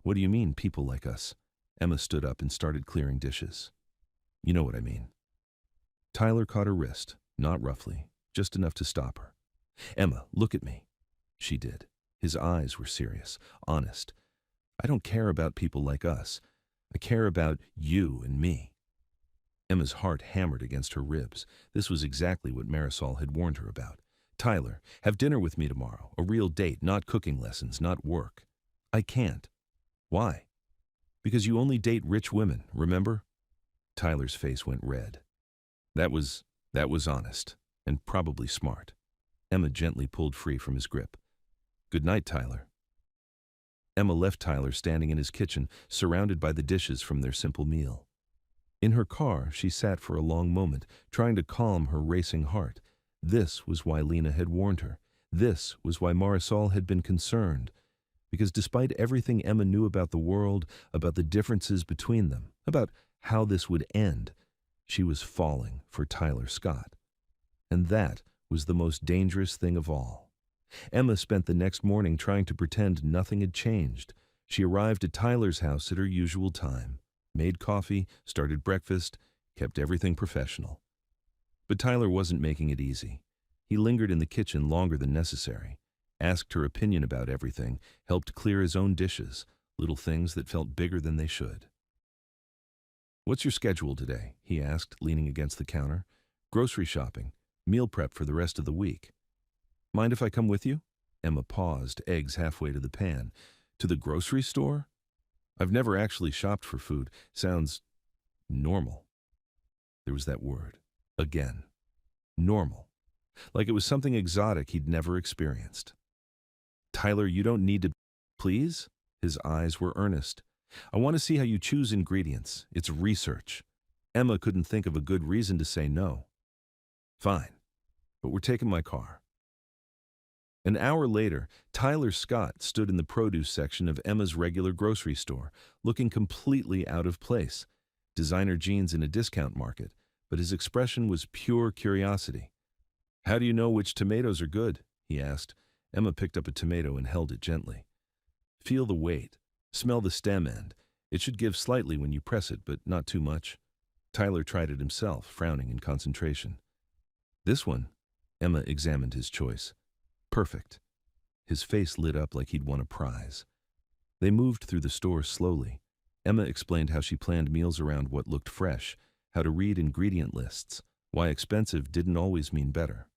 What do you mean, people like us? Emma stood up and started clearing dishes. You know what I mean. Tyler caught her wrist, not roughly, just enough to stop her. Emma, look at me. She did. His eyes were serious, honest. I don't care about people like us. I care about you and me. Emma's heart hammered against her ribs. This was exactly what Marisol had warned her about. Tyler, have dinner with me tomorrow. A real date, not cooking lessons, not work. I can't. Why? Because you only date rich women, remember? Tyler's face went red. That was honest, and probably smart. Emma gently pulled free from his grip. Good night, Tyler. Emma left Tyler standing in his kitchen, surrounded by the dishes from their simple meal. In her car, she sat for a long moment, trying to calm her racing heart. This was why Lena had warned her. This was why Marisol had been concerned. Because despite everything Emma knew about the world, about the differences between them, about how this would end, she was falling for Tyler Scott. And that was the most dangerous thing of all. Emma spent the next morning trying to pretend nothing had changed. She arrived at Tyler's house at her usual time, made coffee, started breakfast, kept everything professional. But Tyler wasn't making it easy. He lingered in the kitchen longer than necessary, asked her opinion about everything, helped clear his own dishes, little things that felt bigger than they should. What's your schedule today? He asked, leaning against the counter. Grocery shopping, meal prep for the rest of the week. Mind if I come with you? Emma paused, eggs halfway to the pan. To the grocery store? I've never actually shopped for food. Sounds normal. There was that word. Again. Normal. Like it was something exotic he'd never experienced. Tyler, you don't need to... Please? His eyes were earnest. I want to see how you choose ingredients. It's research. Emma couldn't think of a good reason to say no. Fine, but we're taking my car. An hour later, Tyler Scott stood in the produce section of Emma's regular grocery store, looking completely out of place. Designer jeans in a discount market, but his expression was pure curiosity. How do you know which tomatoes are good? He asked. Emma picked up a tomato and held it gently. Feel the weight. Smell the stem end. It should give slightly when you press it, but not too much. Tyler tried it himself, frowning in concentration. This one? Emma examined his choice. Perfect. His face lit up like he'd won a prize. They moved through the store slowly. Emma explained how she planned meals around what looked fresh, how to read ingredient lists, why expensive didn't always mean better.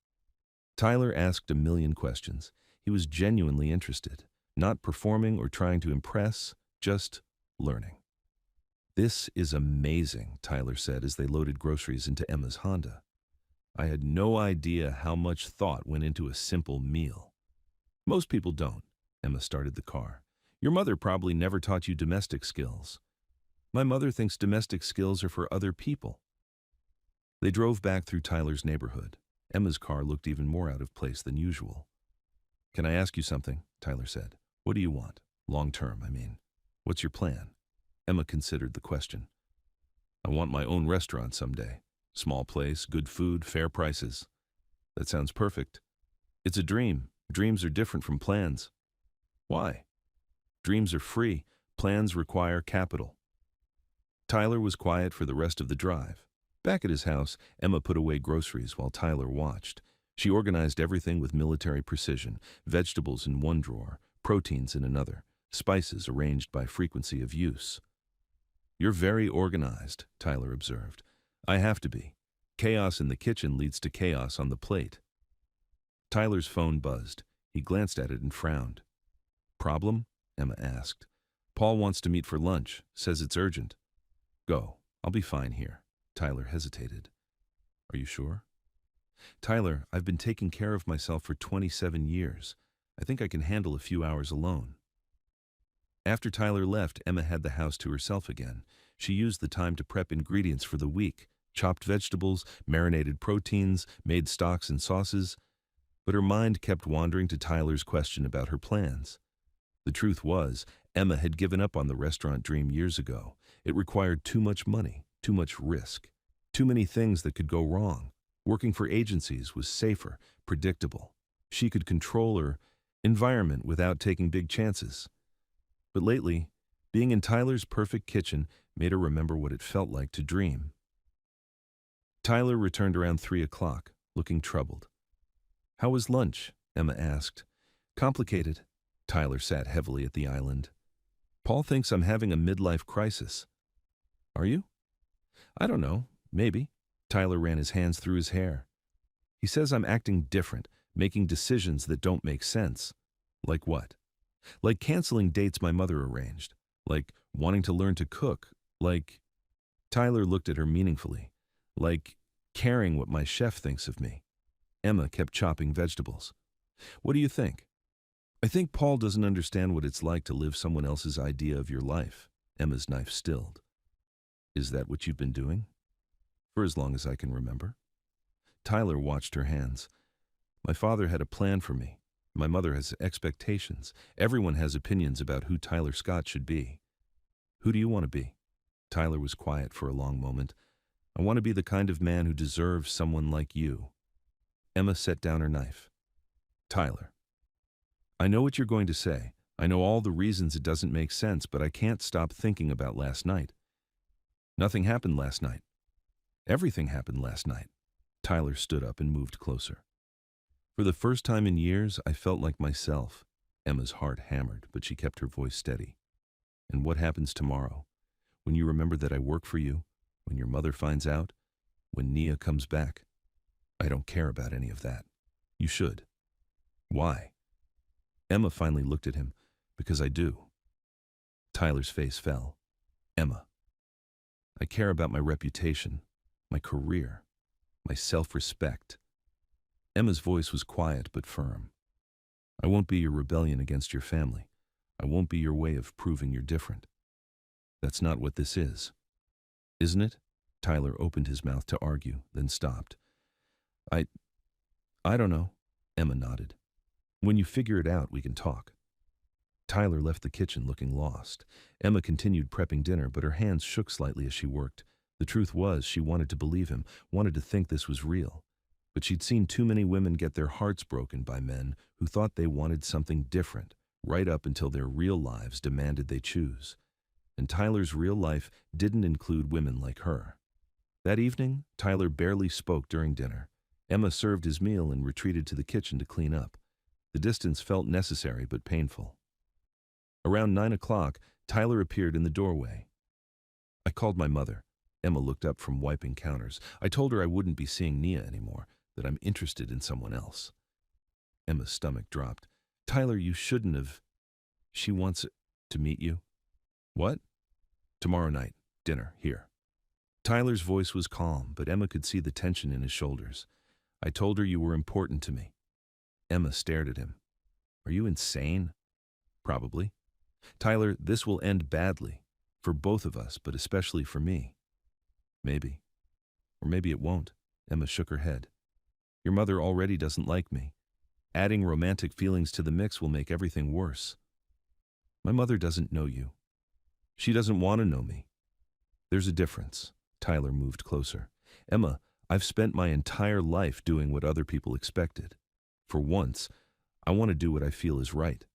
Tyler asked a million questions. He was genuinely interested, not performing or trying to impress, just learning. This is amazing, Tyler said as they loaded groceries into Emma's Honda. I had no idea how much thought went into a simple meal. Most people don't. Emma started the car. Your mother probably never taught you domestic skills. My mother thinks domestic skills are for other people. They drove back through Tyler's neighborhood. Emma's car looked even more out of place than usual. Can I ask you something? Tyler said. What do you want? Long term, I mean. What's your plan? Emma considered the question. I want my own restaurant someday. Small place, good food, fair prices. That sounds perfect. It's a dream. Dreams are different from plans. Why? Dreams are free. Plans require capital. Tyler was quiet for the rest of the drive. Back at his house, Emma put away groceries while Tyler watched. She organized everything with military precision, vegetables in one drawer, proteins in another, spices arranged by frequency of use. You're very organized, Tyler observed. I have to be. Chaos in the kitchen leads to chaos on the plate. Tyler's phone buzzed. He glanced at it and frowned. Problem? Emma asked. Paul wants to meet for lunch, says it's urgent. Go. I'll be fine here. Tyler hesitated. Are you sure? Tyler, I've been taking care of myself for 27 years. I think I can handle a few hours alone. After Tyler left, Emma had the house to herself again. She used the time to prep ingredients for the week, chopped vegetables, marinated proteins, made stocks and sauces. But her mind kept wandering to Tyler's question about her plans. The truth was, Emma had given up on the restaurant dream years ago. It required too much money, too much risk, too many things that could go wrong. Working for agencies was safer, predictable. She could control her environment without taking big chances. But lately, being in Tyler's perfect kitchen made her remember what it felt like to dream. Tyler returned around 3 o'clock, looking troubled. How was lunch? Emma asked. Complicated. Tyler sat heavily at the island. Paul thinks I'm having a midlife crisis. Are you? I don't know. Maybe. Tyler ran his hands through his hair. He says I'm acting different, making decisions that don't make sense. Like what? Like canceling dates my mother arranged. Like wanting to learn to cook. Like... Tyler looked at her meaningfully. Like caring what my chef thinks of me. Emma kept chopping vegetables. What do you think? I think Paul doesn't understand what it's like to live someone else's idea of your life. Emma's knife stilled. Is that what you've been doing? For as long as I can remember. Tyler watched her hands. My father had a plan for me. My mother has expectations. Everyone has opinions about who Tyler Scott should be. Who do you want to be? Tyler was quiet for a long moment. I want to be the kind of man who deserves someone like you. Emma set down her knife. Tyler, I know what you're going to say. I know all the reasons it doesn't make sense, but I can't stop thinking about last night. Nothing happened last night. Everything happened last night. Tyler stood up and moved closer. For the first time in years, I felt like myself. Emma's heart hammered, but she kept her voice steady. And what happens tomorrow? When you remember that I work for you? When your mother finds out? When Nia comes back? I don't care about any of that. You should. Why? Emma finally looked at him. Because I do. Tyler's face fell. Emma. I care about my reputation, my career, my self-respect. Emma's voice was quiet but firm. I won't be your rebellion against your family. I won't be your way of proving you're different. That's not what this is. Isn't it? Tyler opened his mouth to argue, then stopped. I don't know. Emma nodded. When you figure it out, we can talk. Tyler left the kitchen looking lost. Emma continued prepping dinner, but her hands shook slightly as she worked. The truth was, she wanted to believe him, wanted to think this was real. But she'd seen too many women get their hearts broken by men who thought they wanted something different, right up until their real lives demanded they choose. And Tyler's real life didn't include women like her. That evening, Tyler barely spoke during dinner. Emma served his meal and retreated to the kitchen to clean up. The distance felt necessary but painful. Around 9 o'clock, Tyler appeared in the doorway. I called my mother. Emma looked up from wiping counters. I told her I wouldn't be seeing Nia anymore, that I'm interested in someone else. Emma's stomach dropped. Tyler, you shouldn't have. She wants to meet you. What? Tomorrow night. Dinner, here. Tyler's voice was calm, but Emma could see the tension in his shoulders. I told her you were important to me. Emma stared at him. Are you insane? Probably. Tyler, this will end badly. For both of us, but especially for me. Maybe. Or maybe it won't. Emma shook her head. Your mother already doesn't like me. Adding romantic feelings to the mix will make everything worse. My mother doesn't know you. She doesn't want to know me. There's a difference. Tyler moved closer. Emma, I've spent my entire life doing what other people expected. For once, I want to do what I feel is right.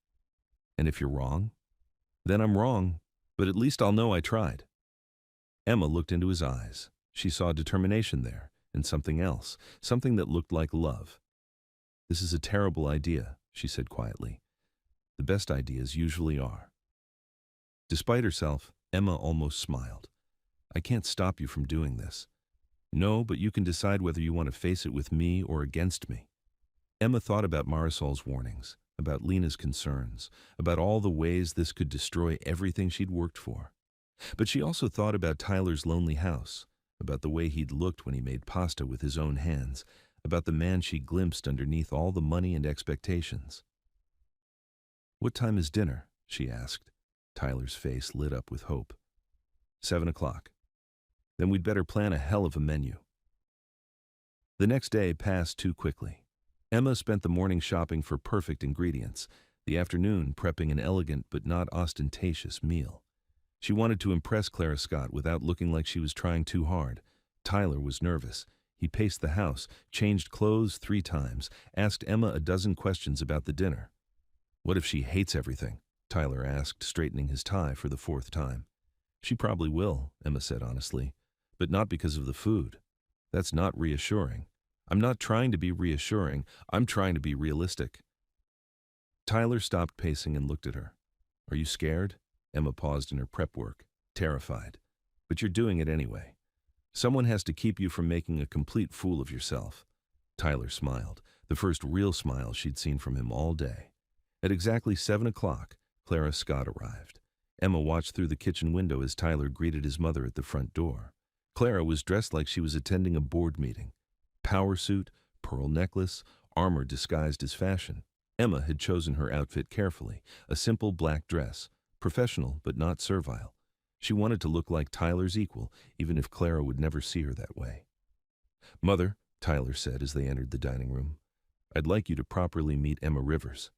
And if you're wrong, then I'm wrong, but at least I'll know I tried. Emma looked into his eyes. She saw determination there, and something else, something that looked like love. This is a terrible idea, she said quietly. The best ideas usually are. Despite herself, Emma almost smiled. I can't stop you from doing this. No, but you can decide whether you want to face it with me or against me. Emma thought about Marisol's warnings, about Lena's concerns, about all the ways this could destroy everything she'd worked for. But she also thought about Tyler's lonely house, about the way he'd looked when he made pasta with his own hands, about the man she glimpsed underneath all the money and expectations. What time is dinner? She asked. Tyler's face lit up with hope. 7 o'clock. Then we'd better plan a hell of a menu. The next day passed too quickly. Emma spent the morning shopping for perfect ingredients, the afternoon prepping an elegant but not ostentatious meal. She wanted to impress Clara Scott without looking like she was trying too hard. Tyler was nervous. He paced the house, changed clothes 3 times, asked Emma a dozen questions about the dinner. What if she hates everything? Tyler asked, straightening his tie for the 4th time. She probably will, Emma said honestly, but not because of the food. That's not reassuring. I'm not trying to be reassuring. I'm trying to be realistic. Tyler stopped pacing and looked at her. Are you scared? Emma paused in her prep work, terrified. But you're doing it anyway. Someone has to keep you from making a complete fool of yourself. Tyler smiled, the first real smile she'd seen from him all day. At exactly 7 o'clock, Clara Scott arrived. Emma watched through the kitchen window as Tyler greeted his mother at the front door. Clara was dressed like she was attending a board meeting. Power suit, pearl necklace, armor disguised as fashion. Emma had chosen her outfit carefully, a simple black dress, professional but not servile. She wanted to look like Tyler's equal, even if Clara would never see her that way. Mother, Tyler said as they entered the dining room, I'd like you to properly meet Emma Rivers.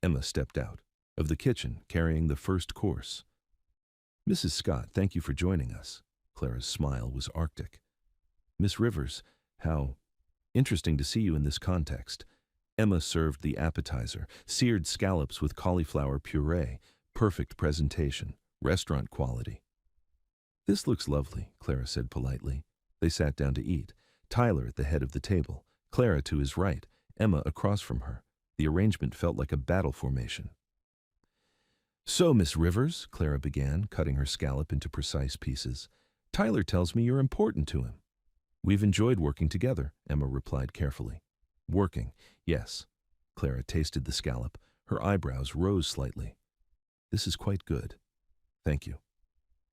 Emma stepped out of the kitchen, carrying the first course. Mrs. Scott, thank you for joining us. Clara's smile was arctic. Miss Rivers, how interesting to see you in this context. Emma served the appetizer, seared scallops with cauliflower puree, perfect presentation, restaurant quality. This looks lovely, Clara said politely. They sat down to eat, Tyler at the head of the table, Clara to his right, Emma across from her. The arrangement felt like a battle formation. So, Miss Rivers, Clara began, cutting her scallop into precise pieces, Tyler tells me you're important to him. We've enjoyed working together, Emma replied carefully. Working, yes. Clara tasted the scallop. Her eyebrows rose slightly. This is quite good. Thank you.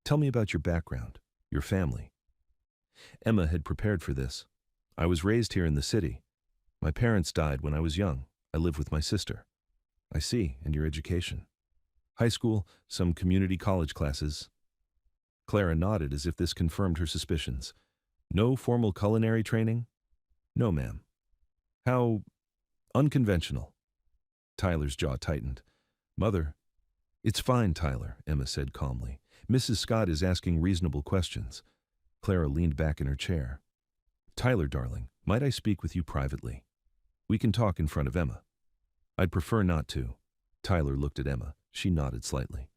Tell me about your background, your family. Emma had prepared for this. I was raised here in the city. My parents died when I was young. I live with my sister. I see, and your education. High school, some community college classes. Clara nodded as if this confirmed her suspicions. No formal culinary training? No, ma'am. How unconventional. Tyler's jaw tightened. Mother, it's fine, Tyler, Emma said calmly. Mrs. Scott is asking reasonable questions. Clara leaned back in her chair. Tyler, darling, might I speak with you privately? We can talk in front of Emma. I'd prefer not to. Tyler looked at Emma. She nodded slightly.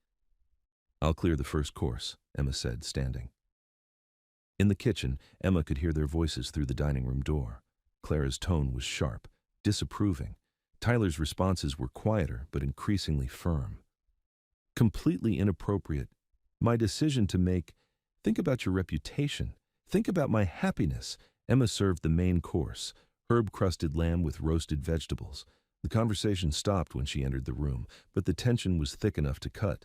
I'll clear the first course, Emma said, standing. In the kitchen, Emma could hear their voices through the dining room door. Clara's tone was sharp, disapproving. Tyler's responses were quieter but increasingly firm. Completely inappropriate. My decision to make. Think about your reputation. Think about my happiness. Emma served the main course, herb-crusted lamb with roasted vegetables. The conversation stopped when she entered the room, but the tension was thick enough to cut.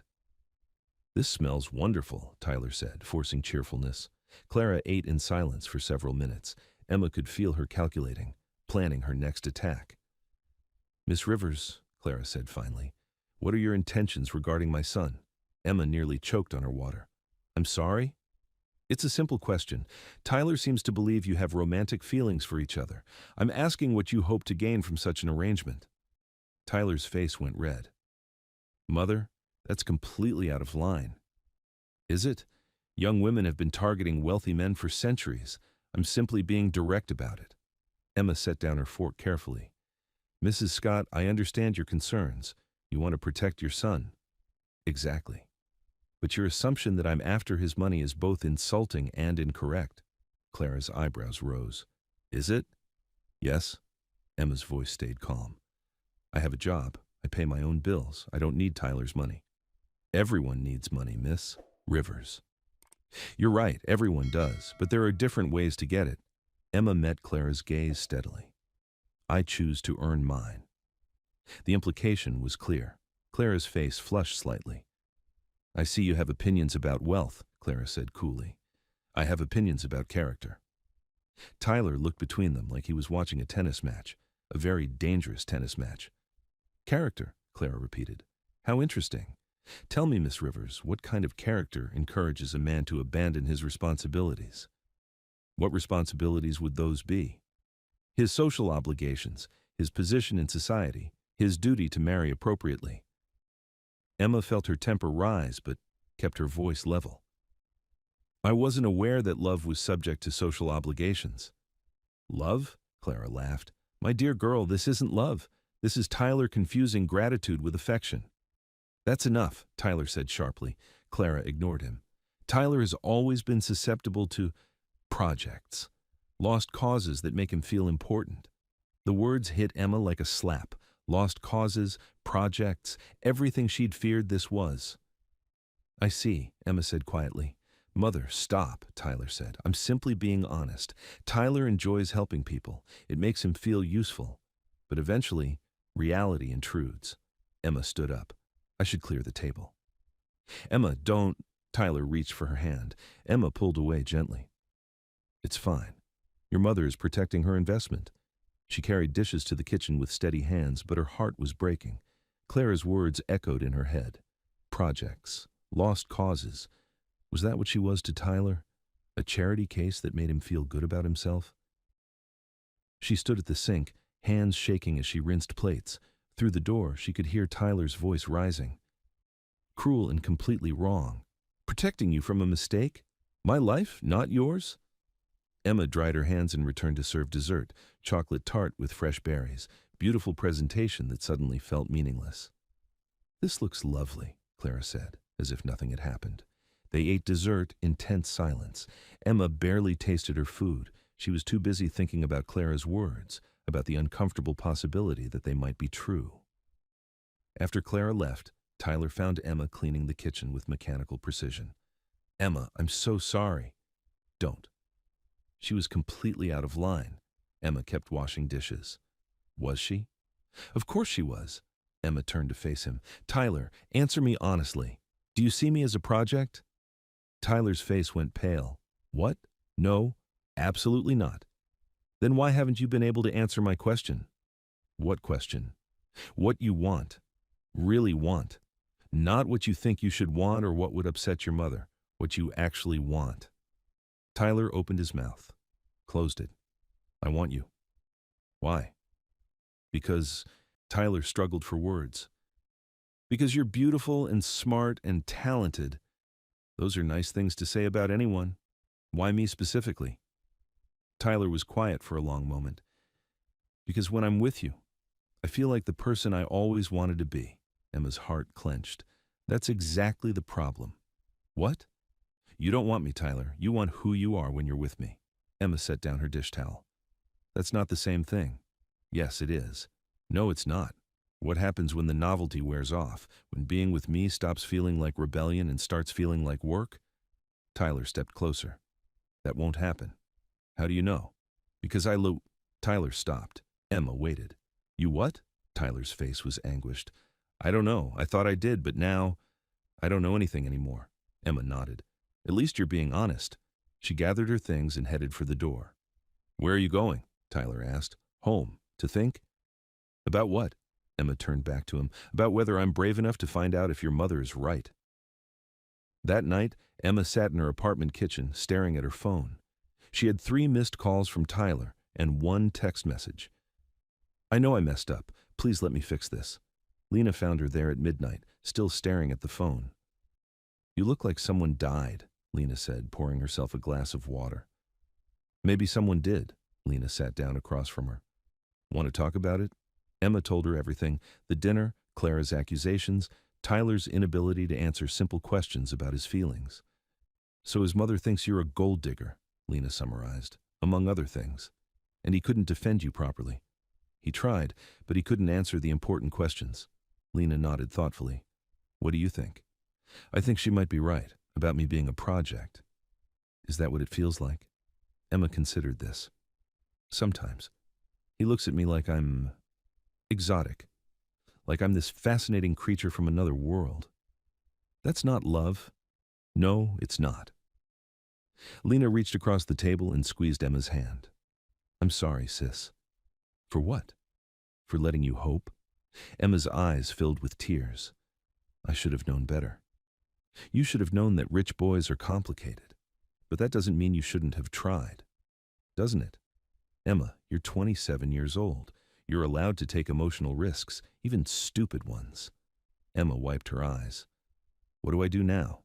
This smells wonderful, Tyler said, forcing cheerfulness. Clara ate in silence for several minutes. Emma could feel her calculating, planning her next attack. Miss Rivers, Clara said finally, What are your intentions regarding my son? Emma nearly choked on her water. I'm sorry? It's a simple question. Tyler seems to believe you have romantic feelings for each other. I'm asking what you hope to gain from such an arrangement. Tyler's face went red. Mother, that's completely out of line. Is it? Young women have been targeting wealthy men for centuries. I'm simply being direct about it. Emma set down her fork carefully. Mrs. Scott, I understand your concerns. You want to protect your son. Exactly. But your assumption that I'm after his money is both insulting and incorrect. Clara's eyebrows rose. Is it? Yes. Emma's voice stayed calm. I have a job. I pay my own bills. I don't need Tyler's money. Everyone needs money, Miss Rivers. You're right, everyone does, but there are different ways to get it. Emma met Clara's gaze steadily. I choose to earn mine. The implication was clear. Clara's face flushed slightly. I see you have opinions about wealth, Clara said coolly. I have opinions about character. Tyler looked between them like he was watching a tennis match, a very dangerous tennis match. Character, Clara repeated. How interesting. Tell me, Miss Rivers, what kind of character encourages a man to abandon his responsibilities? What responsibilities would those be? His social obligations, his position in society, his duty to marry appropriately. Emma felt her temper rise, but kept her voice level. I wasn't aware that love was subject to social obligations. Love? Clara laughed. My dear girl, this isn't love. This is Tyler confusing gratitude with affection. That's enough, Tyler said sharply. Clara ignored him. Tyler has always been susceptible to projects, lost causes that make him feel important. The words hit Emma like a slap. Lost causes, projects, everything she'd feared this was. I see, Emma said quietly. Mother, stop, Tyler said. I'm simply being honest. Tyler enjoys helping people. It makes him feel useful. But eventually, reality intrudes. Emma stood up. I should clear the table. Emma, don't. Tyler reached for her hand. Emma pulled away gently. It's fine. Your mother is protecting her investment. She carried dishes to the kitchen with steady hands, but her heart was breaking. Clara's words echoed in her head. Projects. Lost causes. Was that what she was to Tyler? A charity case that made him feel good about himself? She stood at the sink, hands shaking as she rinsed plates. Through the door, she could hear Tyler's voice rising. Cruel and completely wrong. Protecting you from a mistake? My life, not yours? Emma dried her hands and returned to serve dessert, chocolate tart with fresh berries, beautiful presentation that suddenly felt meaningless. This looks lovely, Clara said, as if nothing had happened. They ate dessert in tense silence. Emma barely tasted her food. She was too busy thinking about Clara's words, about the uncomfortable possibility that they might be true. After Clara left, Tyler found Emma cleaning the kitchen with mechanical precision. Emma, I'm so sorry. Don't. She was completely out of line. Emma kept washing dishes. Was she? Of course she was. Emma turned to face him. Tyler, answer me honestly. Do you see me as a project? Tyler's face went pale. What? No, absolutely not. Then why haven't you been able to answer my question? What question? What you want. Really want. Not what you think you should want or what would upset your mother. What you actually want. Tyler opened his mouth, closed it. I want you. Why? Because Tyler struggled for words. Because you're beautiful and smart and talented. Those are nice things to say about anyone. Why me specifically? Tyler was quiet for a long moment. Because when I'm with you, I feel like the person I always wanted to be. Emma's heart clenched. That's exactly the problem. What? You don't want me, Tyler. You want who you are when you're with me. Emma set down her dish towel. That's not the same thing. Yes, it is. No, it's not. What happens when the novelty wears off? When being with me stops feeling like rebellion and starts feeling like work? Tyler stepped closer. That won't happen. How do you know? Because Tyler stopped. Emma waited. You what? Tyler's face was anguished. I don't know. I thought I did, but now I don't know anything anymore. Emma nodded. At least you're being honest. She gathered her things and headed for the door. Where are you going? Tyler asked. Home. To think? About what? Emma turned back to him, about whether I'm brave enough to find out if your mother is right. That night, Emma sat in her apartment kitchen, staring at her phone. She had 3 missed calls from Tyler and 1 text message. I know I messed up. Please let me fix this. Lena found her there at midnight, still staring at the phone. You look like someone died, Lena said, pouring herself a glass of water. Maybe someone did. Lena sat down across from her. Want to talk about it? Emma told her everything: the dinner, Clara's accusations, Tyler's inability to answer simple questions about his feelings. So his mother thinks you're a gold digger, Lena summarized, among other things. And he couldn't defend you properly. He tried, but he couldn't answer the important questions. Lena nodded thoughtfully. What do you think? I think she might be right, about me being a project. Is that what it feels like? Emma considered this. Sometimes. He looks at me like I'm exotic, like I'm this fascinating creature from another world. That's not love. No, it's not. Lena reached across the table and squeezed Emma's hand. I'm sorry, sis. For what? For letting you hope? Emma's eyes filled with tears. I should have known better. You should have known that rich boys are complicated. But that doesn't mean you shouldn't have tried, doesn't it? Emma, you're 27 years old. You're allowed to take emotional risks, even stupid ones. Emma wiped her eyes. What do I do now?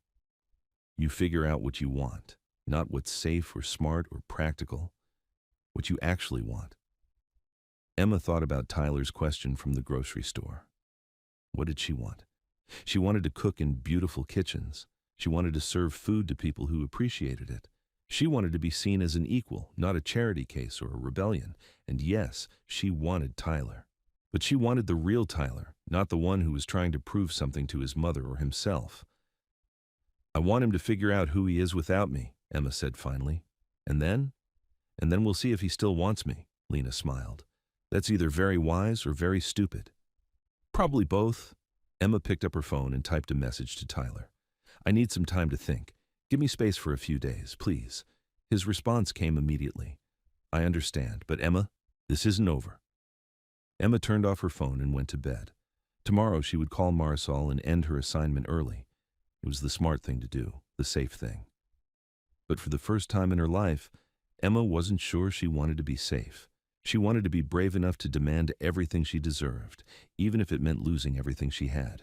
You figure out what you want, not what's safe or smart or practical, what you actually want. Emma thought about Tyler's question from the grocery store. What did she want? She wanted to cook in beautiful kitchens. She wanted to serve food to people who appreciated it. She wanted to be seen as an equal, not a charity case or a rebellion. And yes, she wanted Tyler. But she wanted the real Tyler, not the one who was trying to prove something to his mother or himself. I want him to figure out who he is without me, Emma said finally. And then? And then we'll see if he still wants me, Lena smiled. That's either very wise or very stupid. Probably both. Emma picked up her phone and typed a message to Tyler. I need some time to think. Give me space for a few days, please. His response came immediately. I understand, but Emma, this isn't over. Emma turned off her phone and went to bed. Tomorrow she would call Marisol and end her assignment early. It was the smart thing to do, the safe thing. But for the first time in her life, Emma wasn't sure she wanted to be safe. She wanted to be brave enough to demand everything she deserved, even if it meant losing everything she had.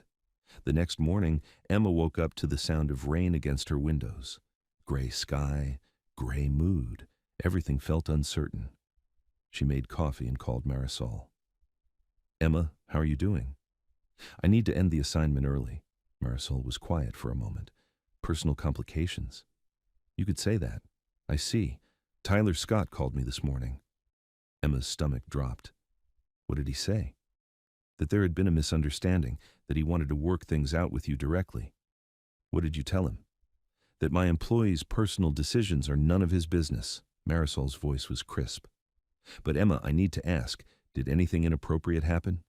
The next morning, Emma woke up to the sound of rain against her windows. Gray sky, gray mood. Everything felt uncertain. She made coffee and called Marisol. Emma, how are you doing? I need to end the assignment early. Marisol was quiet for a moment. Personal complications. You could say that. I see. Tyler Scott called me this morning. Emma's stomach dropped. What did he say? That there had been a misunderstanding, that he wanted to work things out with you directly. What did you tell him? That my employees' personal decisions are none of his business. Marisol's voice was crisp. But Emma, I need to ask, did anything inappropriate happen?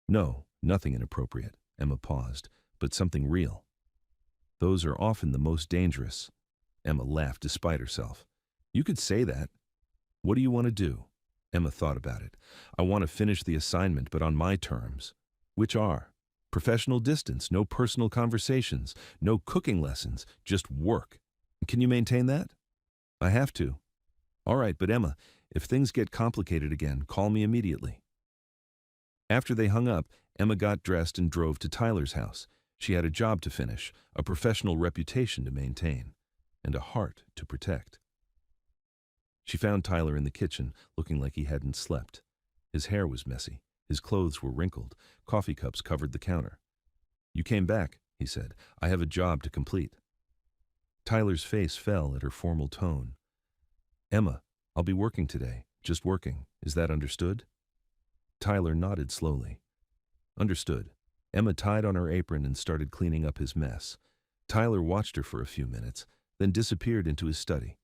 No, nothing inappropriate. Emma paused, but something real. Those are often the most dangerous. Emma laughed despite herself. You could say that. What do you want to do? Emma thought about it. I want to finish the assignment, but on my terms. Which are? Professional distance, no personal conversations, no cooking lessons, just work. Can you maintain that? I have to. All right, but Emma, if things get complicated again, call me immediately. After they hung up, Emma got dressed and drove to Tyler's house. She had a job to finish, a professional reputation to maintain, and a heart to protect. She found Tyler in the kitchen, looking like he hadn't slept. His hair was messy. His clothes were wrinkled. Coffee cups covered the counter. You came back, he said. I have a job to complete. Tyler's face fell at her formal tone. Emma, I'll be working today. Just working. Is that understood? Tyler nodded slowly. Understood. Emma tied on her apron and started cleaning up his mess. Tyler watched her for a few minutes, then disappeared into his study.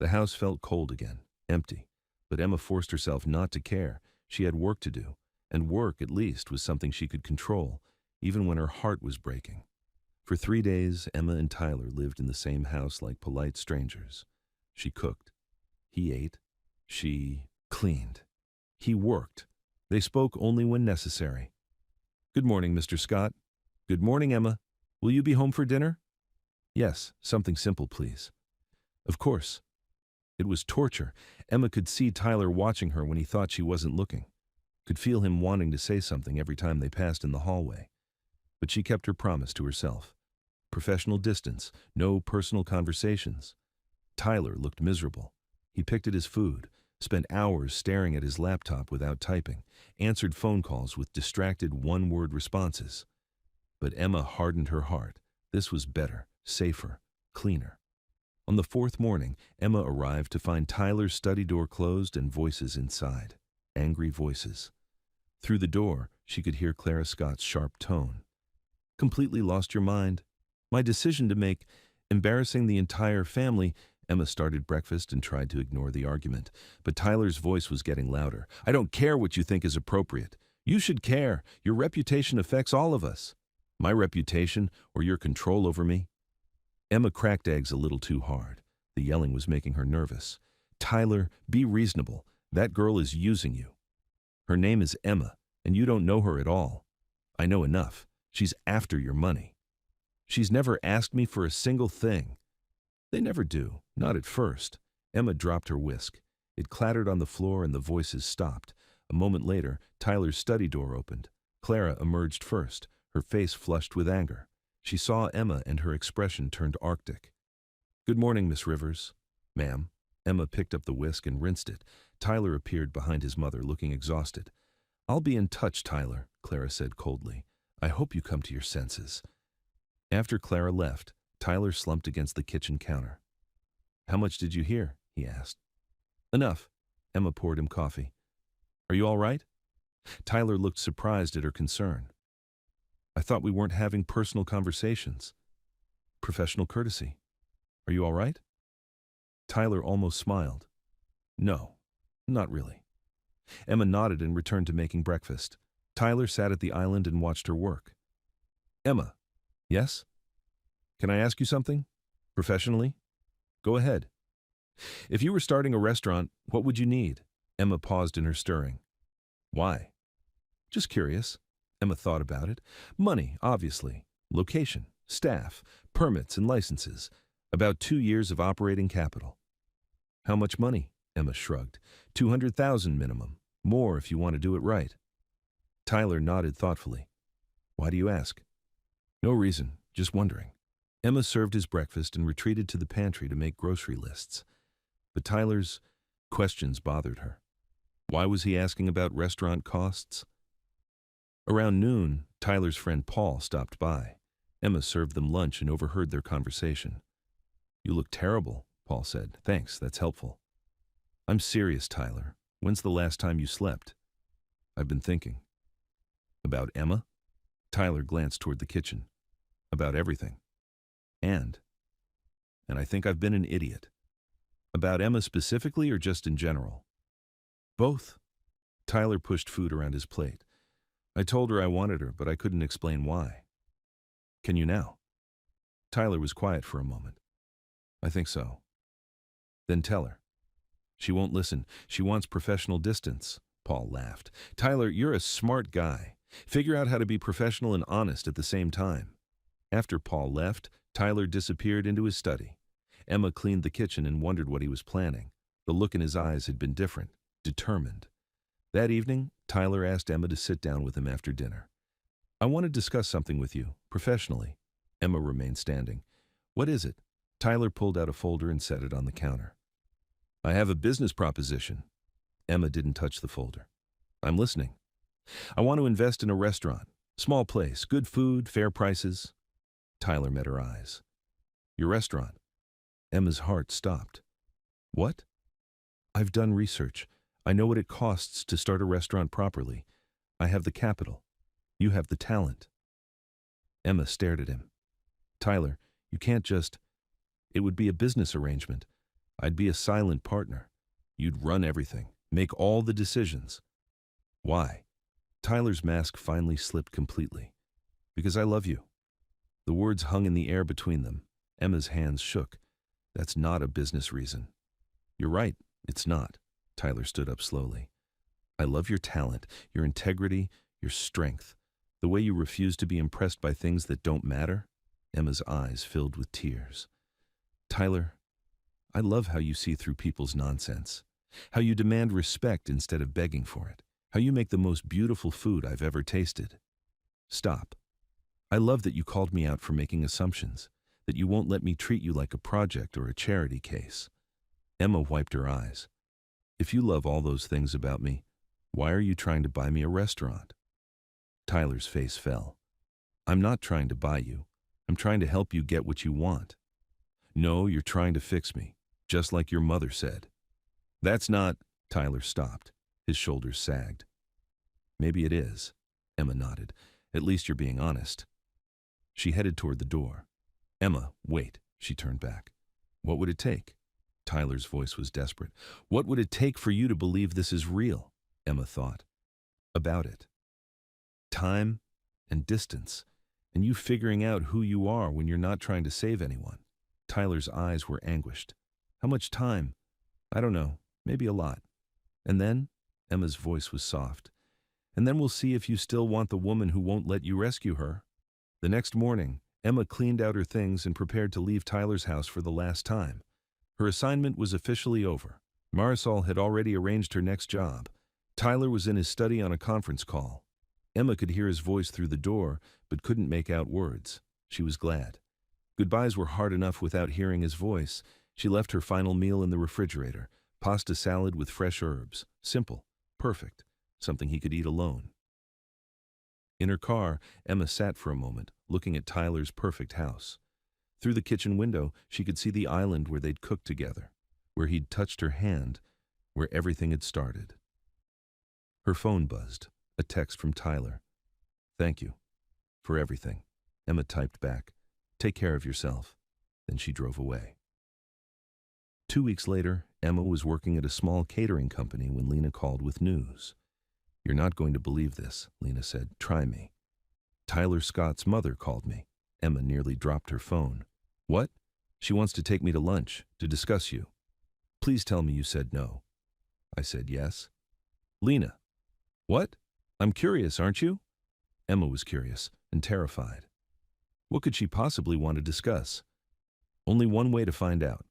The house felt cold again, empty, but Emma forced herself not to care. She had work to do, and work, at least, was something she could control, even when her heart was breaking. For 3 days, Emma and Tyler lived in the same house like polite strangers. She cooked. He ate. She cleaned. He worked. They spoke only when necessary. Good morning, Mr. Scott. Good morning, Emma. Will you be home for dinner? Yes, something simple, please. Of course. It was torture. Emma could see Tyler watching her when he thought she wasn't looking. Could feel him wanting to say something every time they passed in the hallway. But she kept her promise to herself. Professional distance, no personal conversations. Tyler looked miserable. He picked at his food, spent hours staring at his laptop without typing, answered phone calls with distracted one-word responses. But Emma hardened her heart. This was better, safer, cleaner. On the fourth morning, Emma arrived to find Tyler's study door closed and voices inside. Angry voices. Through the door, she could hear Clara Scott's sharp tone. Completely lost your mind? My decision to make, embarrassing the entire family. Emma started breakfast and tried to ignore the argument, but Tyler's voice was getting louder. I don't care what you think is appropriate. You should care. Your reputation affects all of us. My reputation or your control over me? Emma cracked eggs a little too hard. The yelling was making her nervous. Tyler, be reasonable. That girl is using you. Her name is Emma, and you don't know her at all. I know enough. She's after your money. She's never asked me for a single thing. They never do, not at first. Emma dropped her whisk. It clattered on the floor and the voices stopped. A moment later, Tyler's study door opened. Clara emerged first, her face flushed with anger. She saw Emma and her expression turned arctic. Good morning, Miss Rivers. Ma'am. Emma picked up the whisk and rinsed it. Tyler appeared behind his mother, looking exhausted. I'll be in touch, Tyler, Clara said coldly. I hope you come to your senses. After Clara left, Tyler slumped against the kitchen counter. How much did you hear? He asked. Enough. Emma poured him coffee. Are you all right? Tyler looked surprised at her concern. I thought we weren't having personal conversations. Professional courtesy. Are you all right? Tyler almost smiled. No, not really. Emma nodded and returned to making breakfast. Tyler sat at the island and watched her work. Emma. Yes? Can I ask you something? Professionally? Go ahead. If you were starting a restaurant, what would you need? Emma paused in her stirring. Why? Just curious. Emma thought about it. Money, obviously. Location, staff, permits and licenses. About 2 years of operating capital. How much money? Emma shrugged. 200,000 minimum. More if you want to do it right. Tyler nodded thoughtfully. Why do you ask? No reason, just wondering. Emma served his breakfast and retreated to the pantry to make grocery lists. But Tyler's questions bothered her. Why was he asking about restaurant costs? Around noon, Tyler's friend Paul stopped by. Emma served them lunch and overheard their conversation. You look terrible, Paul said. Thanks, that's helpful. I'm serious, Tyler. When's the last time you slept? I've been thinking. About Emma? Tyler glanced toward the kitchen. About everything. And I think I've been an idiot. About Emma specifically or just in general? Both. Tyler pushed food around his plate. I told her I wanted her, but I couldn't explain why. Can you now? Tyler was quiet for a moment. I think so. Then tell her. She won't listen. She wants professional distance. Paul laughed. Tyler, you're a smart guy. Figure out how to be professional and honest at the same time. After Paul left, Tyler disappeared into his study. Emma cleaned the kitchen and wondered what he was planning. The look in his eyes had been different, determined. That evening, Tyler asked Emma to sit down with him after dinner. I want to discuss something with you, professionally. Emma remained standing. What is it? Tyler pulled out a folder and set it on the counter. I have a business proposition. Emma didn't touch the folder. I'm listening. I want to invest in a restaurant. Small place, good food, fair prices. Tyler met her eyes. Your restaurant. Emma's heart stopped. What? I've done research. I know what it costs to start a restaurant properly. I have the capital. You have the talent. Emma stared at him. Tyler, you can't just... It would be a business arrangement. I'd be a silent partner. You'd run everything, make all the decisions. Why? Tyler's mask finally slipped completely. Because I love you. The words hung in the air between them. Emma's hands shook. That's not a business reason. You're right, it's not. Tyler stood up slowly. I love your talent, your integrity, your strength. The way you refuse to be impressed by things that don't matter? Emma's eyes filled with tears. Tyler, I love how you see through people's nonsense. How you demand respect instead of begging for it. How you make the most beautiful food I've ever tasted. Stop. I love that you called me out for making assumptions, that you won't let me treat you like a project or a charity case. Emma wiped her eyes. If you love all those things about me, why are you trying to buy me a restaurant? Tyler's face fell. I'm not trying to buy you. I'm trying to help you get what you want. No, you're trying to fix me, just like your mother said. That's not... Tyler stopped. His shoulders sagged. Maybe it is. Emma nodded. At least you're being honest. She headed toward the door. Emma, wait. She turned back. What would it take? Tyler's voice was desperate. What would it take for you to believe this is real? Emma thought. About it. Time and distance, and you figuring out who you are when you're not trying to save anyone. Tyler's eyes were anguished. How much time? I don't know. Maybe a lot. And then? Emma's voice was soft. And then we'll see if you still want the woman who won't let you rescue her. The next morning, Emma cleaned out her things and prepared to leave Tyler's house for the last time. Her assignment was officially over. Marisol had already arranged her next job. Tyler was in his study on a conference call. Emma could hear his voice through the door, but couldn't make out words. She was glad. Goodbyes were hard enough without hearing his voice. She left her final meal in the refrigerator, pasta salad with fresh herbs. Simple, perfect, something he could eat alone. In her car, Emma sat for a moment, looking at Tyler's perfect house. Through the kitchen window, she could see the island where they'd cooked together, where he'd touched her hand, where everything had started. Her phone buzzed, a text from Tyler. Thank you for everything. Emma typed back. Take care of yourself. Then she drove away. 2 weeks later, Emma was working at a small catering company when Lena called with news. You're not going to believe this, Lena said. Try me. Tyler Scott's mother called me. Emma nearly dropped her phone. What? She wants to take me to lunch, to discuss you. Please tell me you said no. I said yes. Lena. What? I'm curious, aren't you? Emma was curious and terrified. What could she possibly want to discuss? Only one way to find out.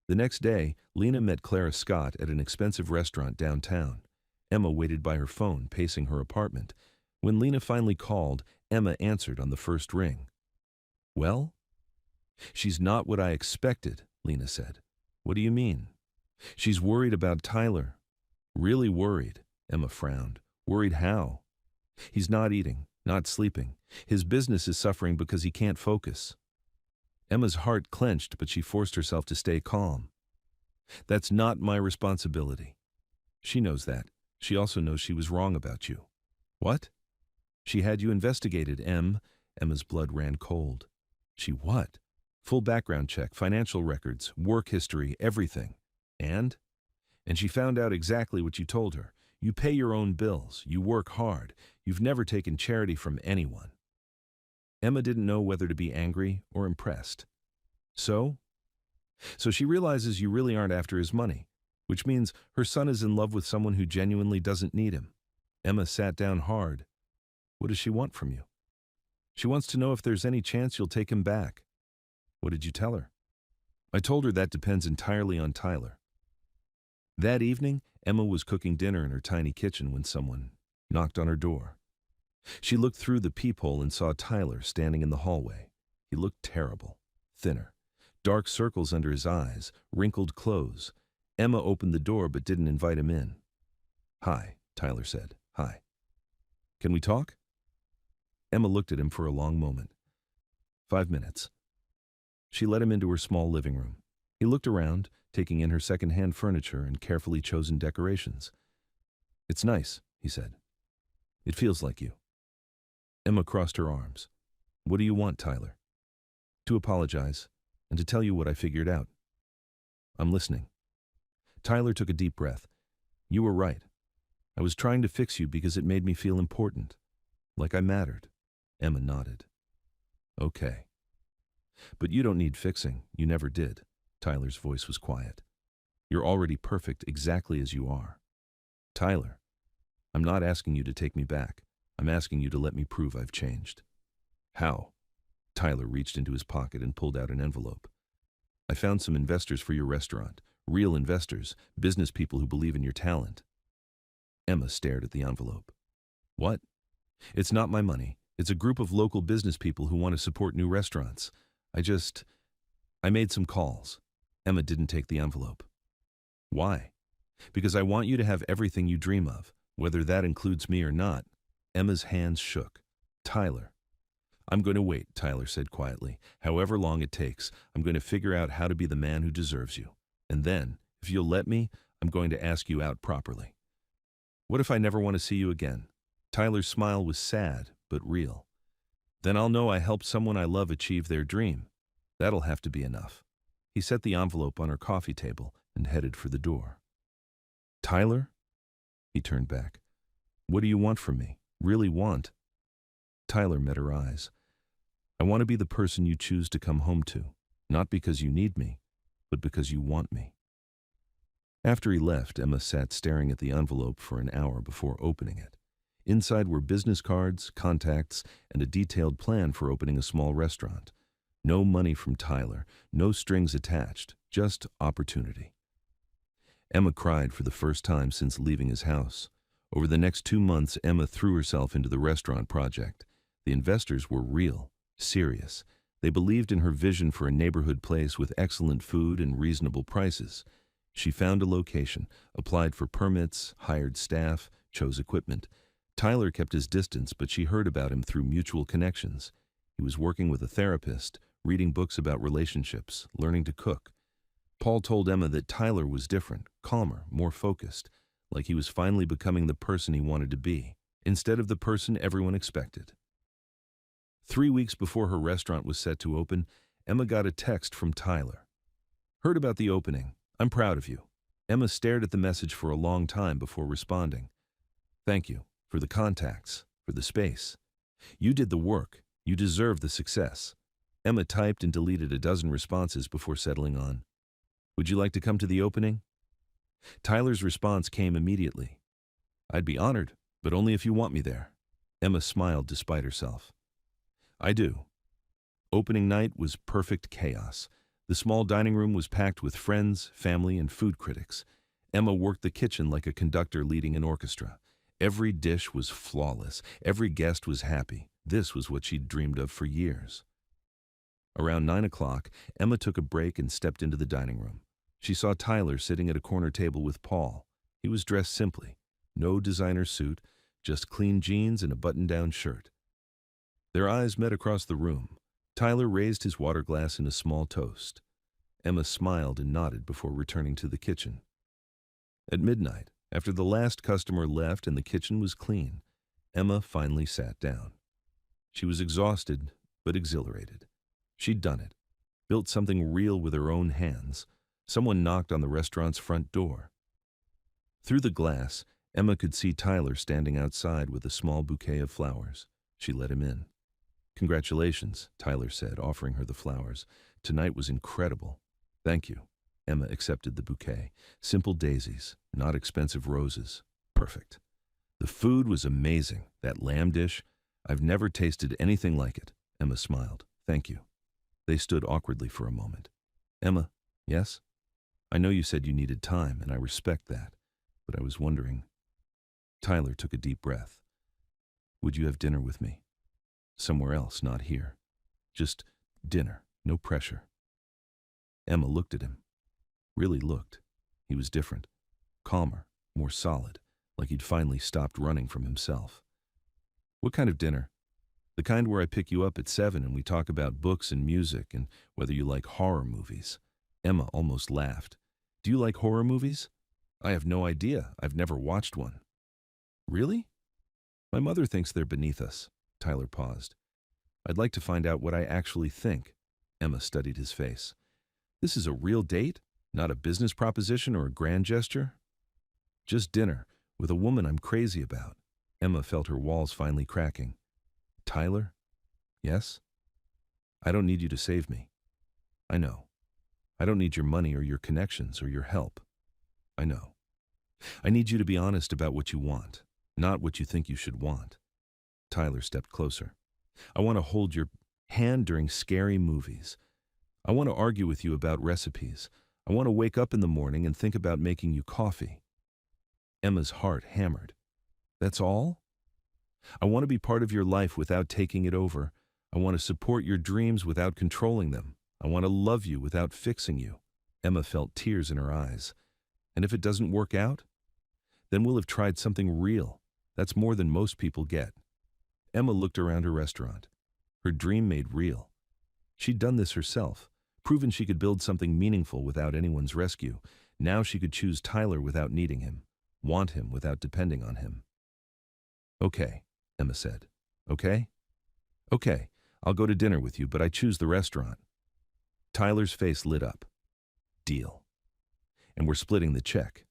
The next day, Lena met Clara Scott at an expensive restaurant downtown. Emma waited by her phone, pacing her apartment. When Lena finally called, Emma answered on the first ring. Well? She's not what I expected, Lena said. What do you mean? She's worried about Tyler. Really worried, Emma frowned. Worried how? He's not eating, not sleeping. His business is suffering because he can't focus. Emma's heart clenched, but she forced herself to stay calm. That's not my responsibility. She knows that. She also knows she was wrong about you. What? She had you investigated, Emma's blood ran cold. She what? Full background check, financial records, work history, everything. And she found out exactly what you told her. You pay your own bills. You work hard. You've never taken charity from anyone. Emma didn't know whether to be angry or impressed. So she realizes you really aren't after his money, which means her son is in love with someone who genuinely doesn't need him. Emma sat down hard. What does she want from you? She wants to know if there's any chance you'll take him back. What did you tell her? I told her that depends entirely on Tyler. That evening, Emma was cooking dinner in her tiny kitchen when someone knocked on her door. She looked through the peephole and saw Tyler standing in the hallway. He looked terrible, thinner, dark circles under his eyes, wrinkled clothes. Emma opened the door but didn't invite him in. Hi, Tyler said. Hi. Can we talk? Emma looked at him for a long moment. 5 minutes. She led him into her small living room. He looked around, taking in her second-hand furniture and carefully chosen decorations. It's nice, he said. It feels like you. Emma crossed her arms. What do you want, Tyler? To apologize, and to tell you what I figured out. I'm listening. Tyler took a deep breath. You were right. I was trying to fix you because it made me feel important. Like I mattered. Emma nodded. Okay. But you don't need fixing. You never did. Tyler's voice was quiet. You're already perfect exactly as you are. Tyler, I'm not asking you to take me back. I'm asking you to let me prove I've changed. How? Tyler reached into his pocket and pulled out an envelope. I found some investors for your restaurant. Real investors, business people who believe in your talent. Emma stared at the envelope. What? It's not my money. It's a group of local business people who want to support new restaurants. I made some calls. Emma didn't take the envelope. Why? Because I want you to have everything you dream of, whether that includes me or not. Emma's hands shook. Tyler. I'm going to wait, Tyler said quietly. However long it takes, I'm going to figure out how to be the man who deserves you. And then, if you'll let me, I'm going to ask you out properly. What if I never want to see you again? Tyler's smile was sad, but real. Then I'll know I helped someone I love achieve their dream. That'll have to be enough. He set the envelope on her coffee table and headed for the door. Tyler? He turned back. What do you want from me? Really want? Tyler met her eyes. I want to be the person you choose to come home to, not because you need me, but because you want me. After he left, Emma sat staring at the envelope for an hour before opening it. Inside were business cards, contacts, and a detailed plan for opening a small restaurant. No money from Tyler, no strings attached, just opportunity. Emma cried for the first time since leaving his house. Over the next 2 months, Emma threw herself into the restaurant project. The investors were real, serious. They believed in her vision for a neighborhood place with excellent food and reasonable prices. She found a location, applied for permits, hired staff, chose equipment. Tyler kept his distance, but she heard about him through mutual connections. He was working with a therapist, reading books about relationships, learning to cook. Paul told Emma that Tyler was different, calmer, more focused, like he was finally becoming the person he wanted to be, instead of the person everyone expected. 3 weeks before her restaurant was set to open, Emma got a text from Tyler. Heard about the opening. I'm proud of you. Emma stared at the message for a long time before responding. Thank you for the contacts, for the space. You did the work. You deserve the success. Emma typed and deleted a dozen responses before settling on. Would you like to come to the opening? Tyler's response came immediately. I'd be honored, but only if you want me there. Emma smiled despite herself. I do. Opening night was perfect chaos. The small dining room was packed with friends, family, and food critics. Emma worked the kitchen like a conductor leading an orchestra. Every dish was flawless. Every guest was happy. This was what she'd dreamed of for years. Around 9 o'clock, Emma took a break and stepped into the dining room. She saw Tyler sitting at a corner table with Paul. He was dressed simply. No designer suit, just clean jeans and a button-down shirt. Their eyes met across the room. Tyler raised his water glass in a small toast. Emma smiled and nodded before returning to the kitchen. At midnight, after the last customer left and the kitchen was clean, Emma finally sat down. She was exhausted, but exhilarated. She'd done it, built something real with her own hands. Someone knocked on the restaurant's front door. Through the glass, Emma could see Tyler standing outside with a small bouquet of flowers. She let him in. Congratulations, Tyler said, offering her the flowers. Tonight was incredible. Thank you. Emma accepted the bouquet. Simple daisies, not expensive roses. Perfect. The food was amazing. That lamb dish, I've never tasted anything like it. Emma smiled. Thank you. They stood awkwardly for a moment. Emma, yes? I know you said you needed time, and I respect that, but I was wondering. Tyler took a deep breath. Would you have dinner with me? Somewhere else, not here. Just dinner, no pressure. Emma looked at him. Really looked. He was different. Calmer, more solid, like he'd finally stopped running from himself. What kind of dinner? The kind where I pick you up at 7 and we talk about books and music and whether you like horror movies. Emma almost laughed. Do you like horror movies? I have no idea. I've never watched one. Really? My mother thinks they're beneath us. Tyler paused. I'd like to find out what I actually think. Emma studied his face. This is a real date? Not a business proposition or a grand gesture? Just dinner, with a woman I'm crazy about. Emma felt her walls finally cracking. Tyler? Yes? I don't need you to save me. I know. I don't need your money or your connections or your help. I know. I need you to be honest about what you want, not what you think you should want. Tyler stepped closer. I want to hold your hand during scary movies. I want to argue with you about recipes. I want to wake up in the morning and think about making you coffee. Emma's heart hammered. That's all? I want to be part of your life without taking it over. I want to support your dreams without controlling them. I want to love you without fixing you. Emma felt tears in her eyes. And if it doesn't work out? Then we'll have tried something real. That's more than most people get. Emma looked around her restaurant. Her dream made real. She'd done this herself, proven she could build something meaningful without anyone's rescue. Now she could choose Tyler without needing him, want him without depending on him. Okay, Emma said. Okay? Okay, I'll go to dinner with you, but I choose the restaurant. Tyler's face lit up. Deal. And we're splitting the check.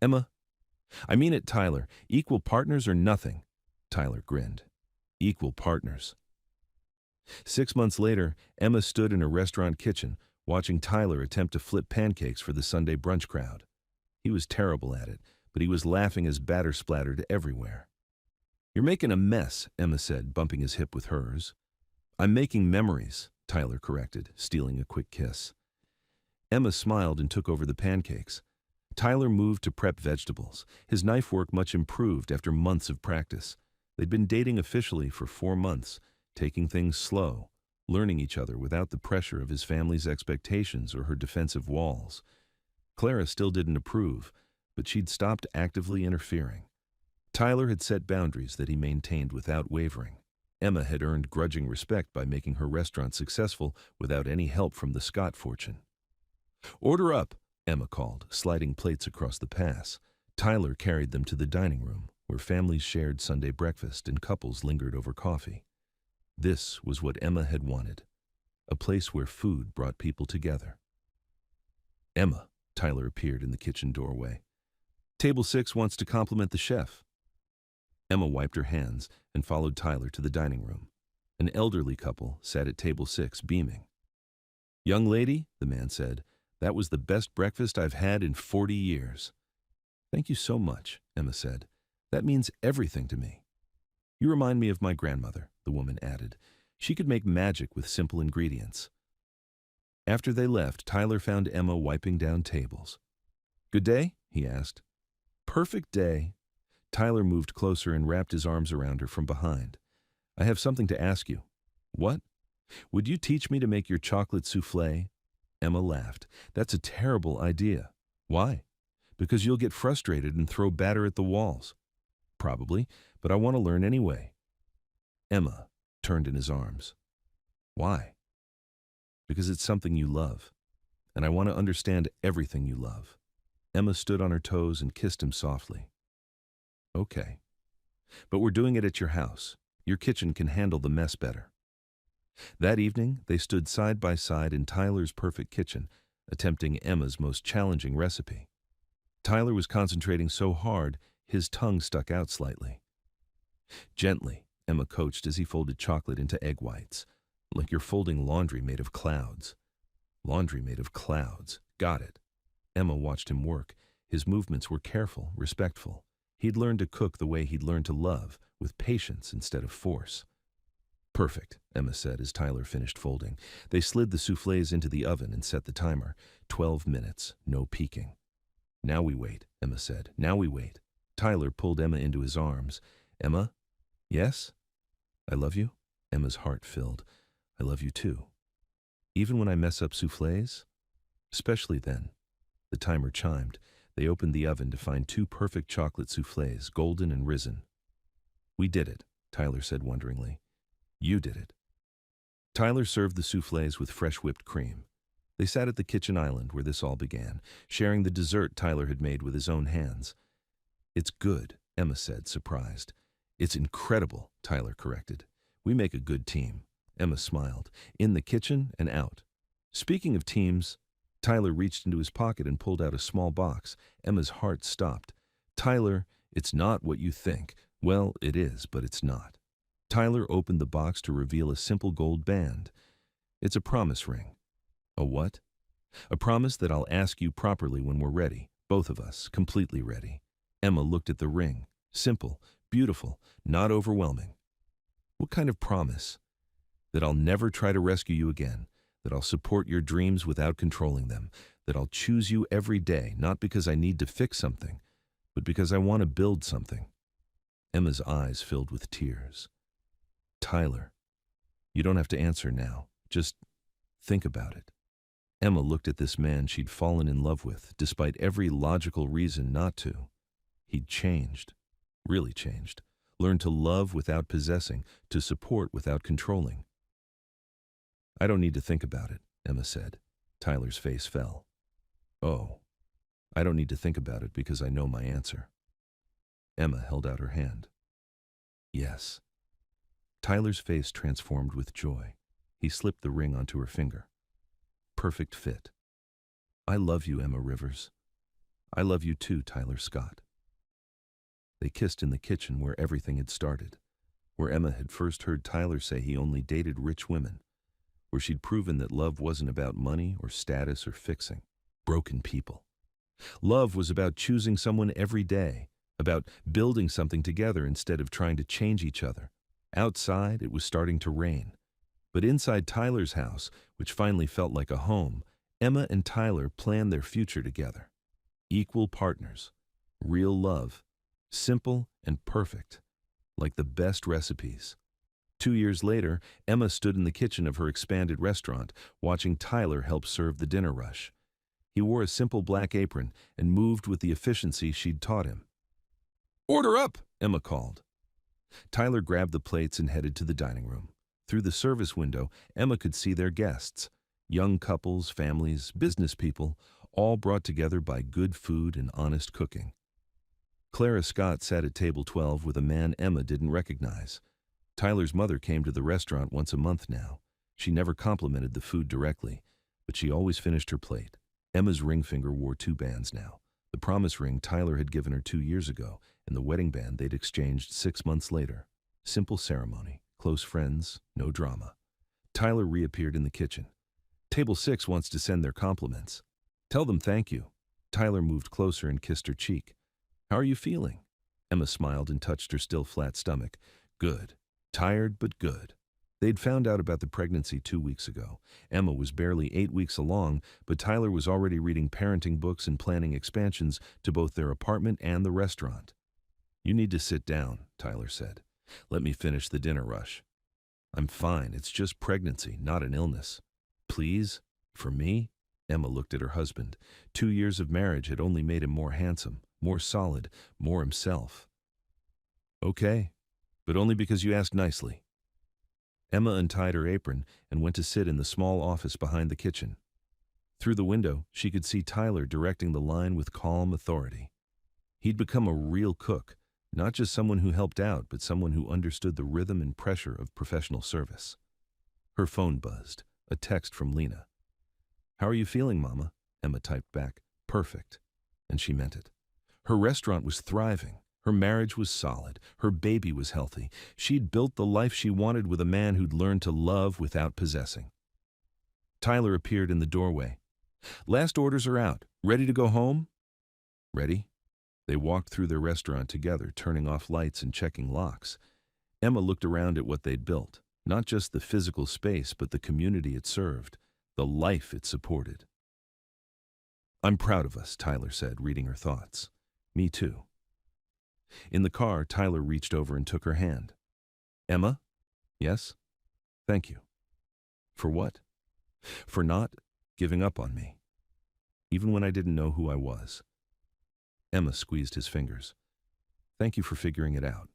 Emma? I mean it, Tyler. Equal partners or nothing. Tyler grinned. Equal partners. 6 months later, Emma stood in a restaurant kitchen, watching Tyler attempt to flip pancakes for the Sunday brunch crowd. He was terrible at it, but he was laughing as batter splattered everywhere. You're making a mess, Emma said, bumping his hip with hers. I'm making memories, Tyler corrected, stealing a quick kiss. Emma smiled and took over the pancakes. Tyler moved to prep vegetables, his knife work much improved after months of practice. They'd been dating officially for 4 months, taking things slow, learning each other without the pressure of his family's expectations or her defensive walls. Clara still didn't approve, but she'd stopped actively interfering. Tyler had set boundaries that he maintained without wavering. Emma had earned grudging respect by making her restaurant successful without any help from the Scott fortune. Order up, Emma called, sliding plates across the pass. Tyler carried them to the dining room, where families shared Sunday breakfast and couples lingered over coffee. This was what Emma had wanted, a place where food brought people together. Emma, Tyler appeared in the kitchen doorway. Table 6 wants to compliment the chef. Emma wiped her hands and followed Tyler to the dining room. An elderly couple sat at table 6, beaming. Young lady, the man said, that was the best breakfast I've had in 40 years. Thank you so much, Emma said. That means everything to me. You remind me of my grandmother, the woman added. She could make magic with simple ingredients. After they left, Tyler found Emma wiping down tables. Good day? He asked. Perfect day. Tyler moved closer and wrapped his arms around her from behind. I have something to ask you. What? Would you teach me to make your chocolate souffle? Emma laughed. That's a terrible idea. Why? Because you'll get frustrated and throw batter at the walls. Probably, but I want to learn anyway. Emma turned in his arms. Why? Because it's something you love, and I want to understand everything you love. Emma stood on her toes and kissed him softly. Okay. But we're doing it at your house. Your kitchen can handle the mess better. That evening, they stood side by side in Tyler's perfect kitchen, attempting Emma's most challenging recipe. Tyler was concentrating so hard, his tongue stuck out slightly. Gently, Emma coached as he folded chocolate into egg whites, like you're folding laundry made of clouds. Laundry made of clouds. Got it. Emma watched him work. His movements were careful, respectful. He'd learned to cook the way he'd learned to love, with patience instead of force. Perfect, Emma said as Tyler finished folding. They slid the soufflés into the oven and set the timer. 12 minutes, no peeking. Now we wait, Emma said. Now we wait. Tyler pulled Emma into his arms. Emma? Yes? I love you? Emma's heart filled. I love you too. Even when I mess up soufflés? Especially then. The timer chimed. They opened the oven to find 2 perfect chocolate soufflés, golden and risen. We did it, Tyler said wonderingly. You did it. Tyler served the soufflés with fresh whipped cream. They sat at the kitchen island where this all began, sharing the dessert Tyler had made with his own hands. It's good, Emma said, surprised. It's incredible, Tyler corrected. We make a good team. Emma smiled, in the kitchen and out. Speaking of teams, Tyler reached into his pocket and pulled out a small box. Emma's heart stopped. Tyler, it's not what you think. Well, it is, but it's not. Tyler opened the box to reveal a simple gold band. It's a promise ring. A what? A promise that I'll ask you properly when we're ready, both of us, completely ready. Emma looked at the ring. Simple, beautiful, not overwhelming. What kind of promise? That I'll never try to rescue you again, that I'll support your dreams without controlling them, that I'll choose you every day, not because I need to fix something, but because I want to build something. Emma's eyes filled with tears. Tyler, you don't have to answer now. Just think about it. Emma looked at this man she'd fallen in love with, despite every logical reason not to. He'd changed, really changed, learned to love without possessing, to support without controlling. I don't need to think about it, Emma said. Tyler's face fell. Oh, I don't need to think about it because I know my answer. Emma held out her hand. Yes. Tyler's face transformed with joy. He slipped the ring onto her finger. Perfect fit. I love you, Emma Rivers. I love you too, Tyler Scott. They kissed in the kitchen where everything had started, where Emma had first heard Tyler say he only dated rich women, where she'd proven that love wasn't about money or status or fixing broken people. Love was about choosing someone every day, about building something together instead of trying to change each other. Outside, it was starting to rain. But inside Tyler's house, which finally felt like a home, Emma and Tyler planned their future together. Equal partners, real love, simple and perfect, like the best recipes. 2 years later, Emma stood in the kitchen of her expanded restaurant, watching Tyler help serve the dinner rush. He wore a simple black apron and moved with the efficiency she'd taught him. "Order up," Emma called. Tyler grabbed the plates and headed to the dining room. Through the service window, Emma could see their guests, young couples, families, business people, all brought together by good food and honest cooking. Clara Scott sat at table 12 with a man Emma didn't recognize. Tyler's mother came to the restaurant once a month now. She never complimented the food directly, but she always finished her plate. Emma's ring finger wore 2 bands now. The promise ring Tyler had given her 2 years ago, and the wedding band they'd exchanged 6 months later. Simple ceremony, close friends, no drama. Tyler reappeared in the kitchen. Table 6 wants to send their compliments. Tell them thank you. Tyler moved closer and kissed her cheek. How are you feeling? Emma smiled and touched her still flat stomach. Good. Tired, but good. They'd found out about the pregnancy 2 weeks ago. Emma was barely 8 weeks along, but Tyler was already reading parenting books and planning expansions to both their apartment and the restaurant. You need to sit down, Tyler said. Let me finish the dinner rush. I'm fine. It's just pregnancy, not an illness. Please? For me? Emma looked at her husband. 2 years of marriage had only made him more handsome, more solid, more himself. Okay, but only because you asked nicely. Emma untied her apron and went to sit in the small office behind the kitchen. Through the window, she could see Tyler directing the line with calm authority. He'd become a real cook, not just someone who helped out, but someone who understood the rhythm and pressure of professional service. Her phone buzzed, a text from Lena. How are you feeling, Mama? Emma typed back. Perfect. And she meant it. Her restaurant was thriving. Her marriage was solid. Her baby was healthy. She'd built the life she wanted with a man who'd learned to love without possessing. Tyler appeared in the doorway. Last orders are out. Ready to go home? Ready? They walked through their restaurant together, turning off lights and checking locks. Emma looked around at what they'd built, not just the physical space, but the community it served, the life it supported. I'm proud of us, Tyler said, reading her thoughts. Me too. In the car, Tyler reached over and took her hand. Emma? Yes? Thank you. For what? For not giving up on me, even when I didn't know who I was. Emma squeezed his fingers. Thank you for figuring it out.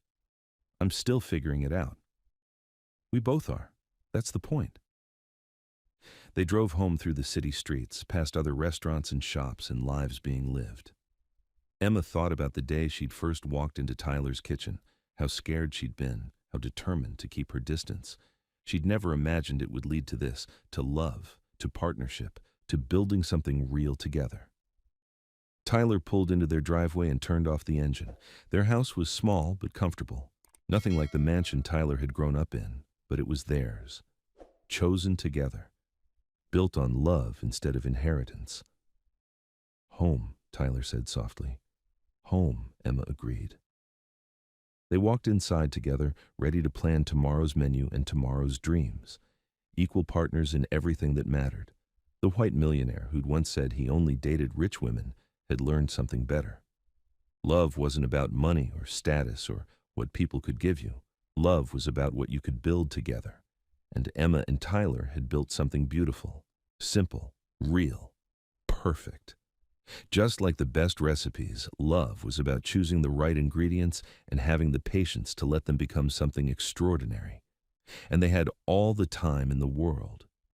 I'm still figuring it out. We both are. That's the point. They drove home through the city streets, past other restaurants and shops and lives being lived. Emma thought about the day she'd first walked into Tyler's kitchen, how scared she'd been, how determined to keep her distance. She'd never imagined it would lead to this, to love, to partnership, to building something real together. Tyler pulled into their driveway and turned off the engine. Their house was small but comfortable. Nothing like the mansion Tyler had grown up in, but it was theirs. Chosen together. Built on love instead of inheritance. Home, Tyler said softly. Home, Emma agreed. They walked inside together, ready to plan tomorrow's menu and tomorrow's dreams, equal partners in everything that mattered. The white millionaire who'd once said he only dated rich women had learned something better. Love wasn't about money or status or what people could give you. Love was about what you could build together. And Emma and Tyler had built something beautiful, simple, real, perfect. Just like the best recipes, love was about choosing the right ingredients and having the patience to let them become something extraordinary. And they had all the time in the world.